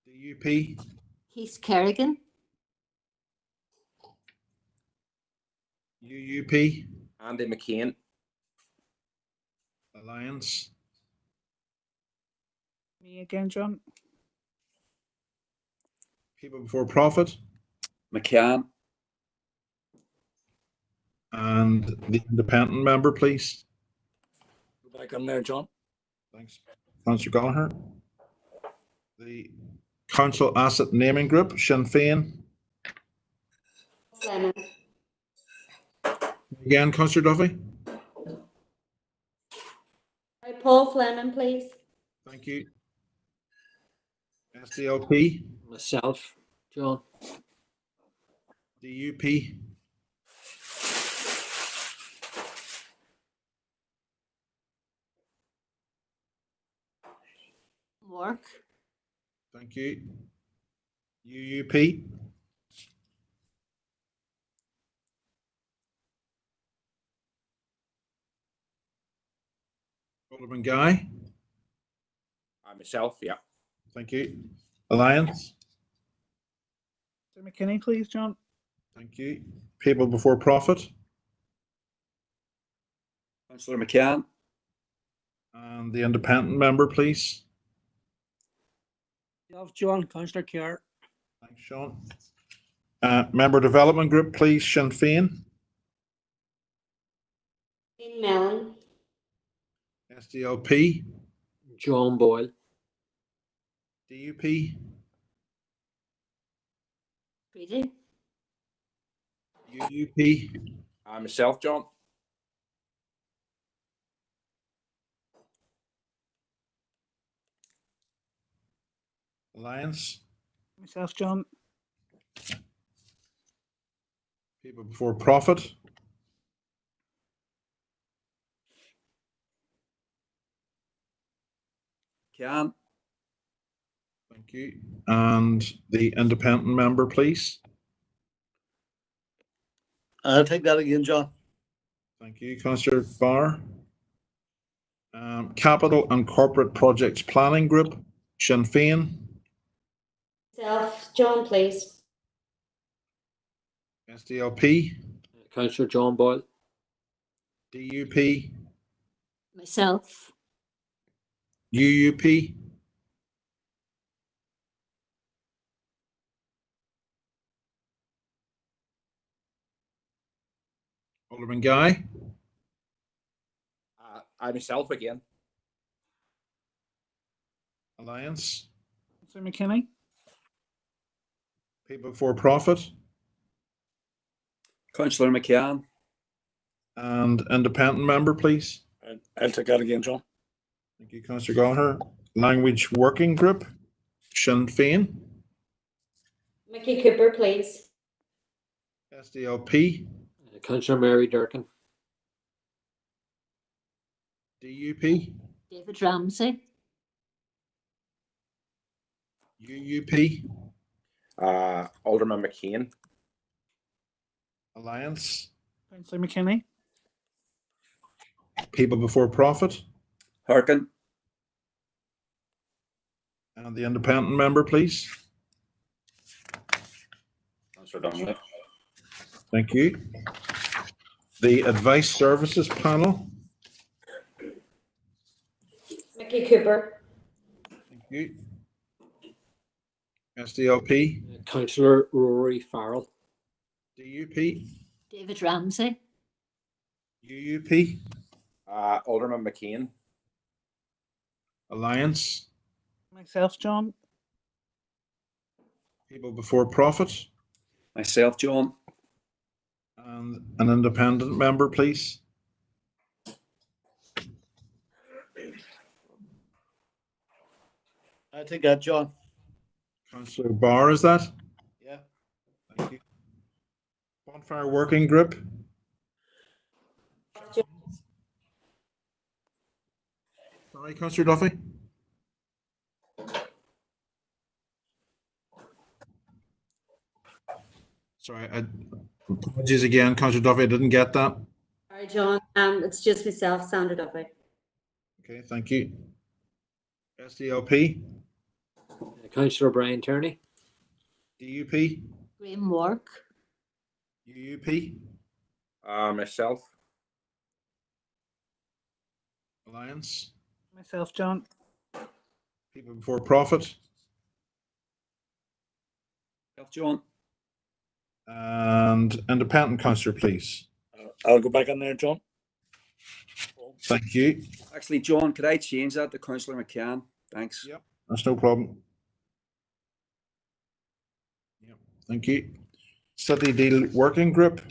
DUP. Keith Kerrigan. UUP. Andy McCain. Alliance. Me again, John. People Before Profit. McCann. And the independent member, please. Go back on there, John. Thanks. Councillor Gallagher. The Council Asset Naming Group, Sinn Féin. Fleming. Again, Councillor Duffy. Right, Paul Fleming, please. Thank you. SDLP. Myself, John. DUP. Mark. Thank you. UUP. Alderman Guy. Myself, yeah. Thank you. Alliance. Mr. McKinney, please, John. Thank you. People Before Profit. Councillor McCann. And the independent member, please. Self, John, Councillor Kerr. Thanks, Sean. Member Development Group, please. Sinn Féin. Dean Mellon. SDLP. John Boyle. DUP. Treaty. UUP. Myself, John. Alliance. Myself, John. People Before Profit. Can. Thank you. And the independent member, please. I'll take that again, John. Thank you, Councillor Barr. Capital and Corporate Projects Planning Group, Sinn Féin. Self, John, please. SDLP. Councillor John Boyle. DUP. Myself. UUP. Alderman Guy. I myself again. Alliance. Mr. McKinney. People Before Profit. Councillor McCann. And independent member, please. And I'll take that again, John. Thank you, Councillor Gallagher. Language Working Group, Sinn Féin. Mickey Cooper, please. SDLP. Councillor Mary Durkin. DUP. David Ramsey. UUP. Alderman McCain. Alliance. Councillor McKinney, People Before Profit, Harkin. and the independent member, please. Councillor Dominic. Thank you. The Advice Services Panel. Mickey Cooper. Thank you. SDLP. Councillor Rory Farrell. DUP. David Ramsey. UUP. Alderman McKean. Alliance. myself, John, People Before Profit. Myself, John. And an independent member, please. I take that, John. Councillor Barr, is that? Yeah. Thank you. Bonfire Working Group. Sorry, Councillor Duffy. Sorry, apologies again, Councillor Duffy, I didn't get that. Sorry, John. It's just myself, Sandra Duffy. Okay, thank you. SDLP. Councillor Brian Tierney. DUP. Graham Wark. UUP. Myself. Alliance. myself, John, People Before Profit. Myself, John. And independent, Councillor, please. I'll go back on there, John. Thank you. Actually, John, could I change that to Councillor McCann? Thanks. Yep, that's no problem. Yep, thank you. City Deal Working Group.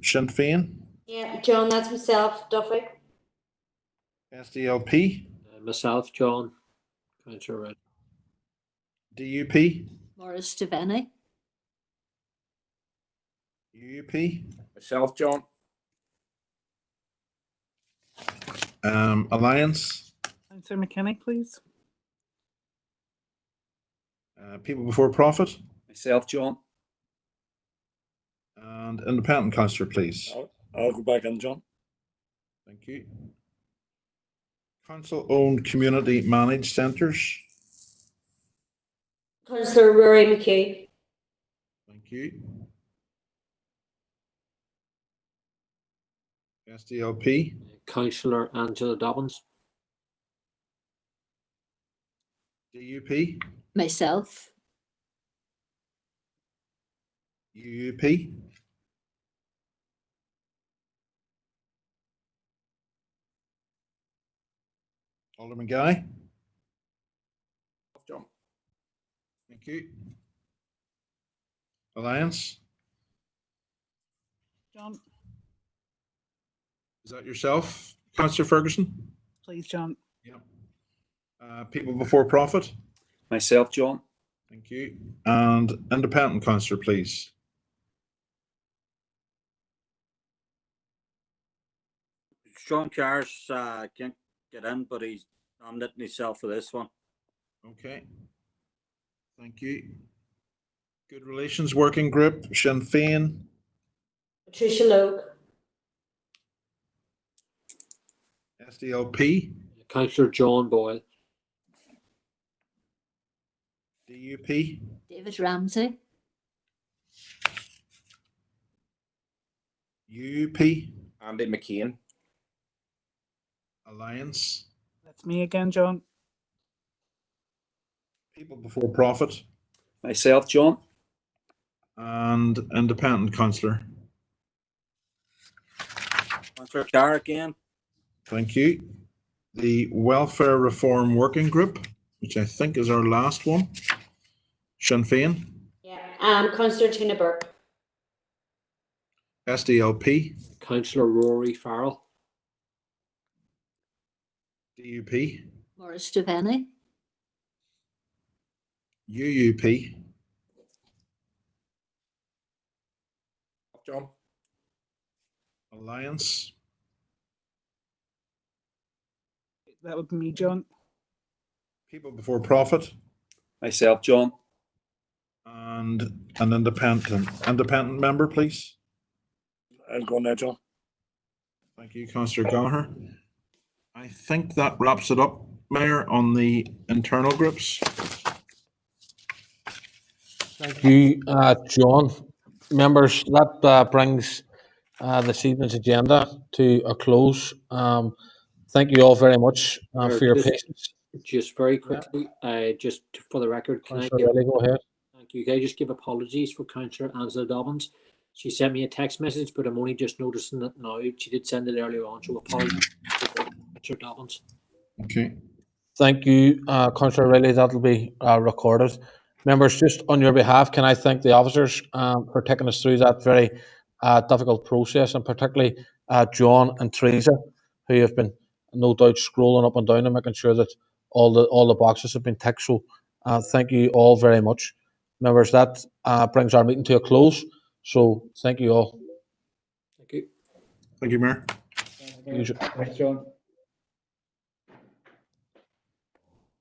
Sinn Féin. Yeah, John, that's myself, Duffy. SDLP. Myself, John. Councillor Red. DUP. Morris Devaney. UUP. Myself, John. Alliance. Councillor McKinney, please. People Before Profit. Myself, John. And independent, Councillor, please. I'll go back on, John. Thank you. Council-owned community managed centres. Councillor Rory McKay. Thank you. SDLP. Councillor Angela Dobbins. DUP. Myself. UUP. Alderman Guy. John. Thank you. Alliance. John, Is that yourself, Councillor Ferguson? please, John, People Before Profit. Myself, John. Thank you. And independent, Councillor, please. Sean Carrs can't get in, but he's nominating himself for this one. Okay. Thank you. Good Relations Working Group, Sinn Féin. Patricia Logue. SDLP. Councillor John Boyle. DUP. David Ramsey. UUP. Andy McKean. Alliance. that's me again, John, People Before Profit. Myself, John. And independent, Councillor. Councillor Carr again. Thank you. The Welfare Reform Working Group, which I think is our last one. Sinn Féin. Yeah. Councillor Tina Burke. SDLP. Councillor Rory Farrell. DUP. Morris Devaney. UUP. John. Alliance. that would be me, John, People Before Profit. Myself, John. And an independent member, please. I'll go now, John. Thank you, Councillor Gallagher. I think that wraps it up, Mayor, on the internal groups. Thank you, John. Members, that brings this evening's agenda to a close. Thank you all very much for your patience. Just very quickly, just for the record, can I Councillor give, Riley, go ahead. thank you. Can I just give apologies for Councillor Angela Dobbins? She sent me a text message, but I'm only just noticing it now. She did send it earlier on, so apologies, Councillor Dobbins. Okay. Thank you, Councillor Riley. That'll be recorded. Members, just on your behalf, can I thank the officers for taking us through that very difficult process, and particularly John and Teresa, who have been no doubt scrolling up and down and making sure that all the boxes have been ticked. So thank you all very much. Members, that brings our meeting to a close. So thank you all. Thank you. Thank you, Mayor. Thank you. Thanks, John.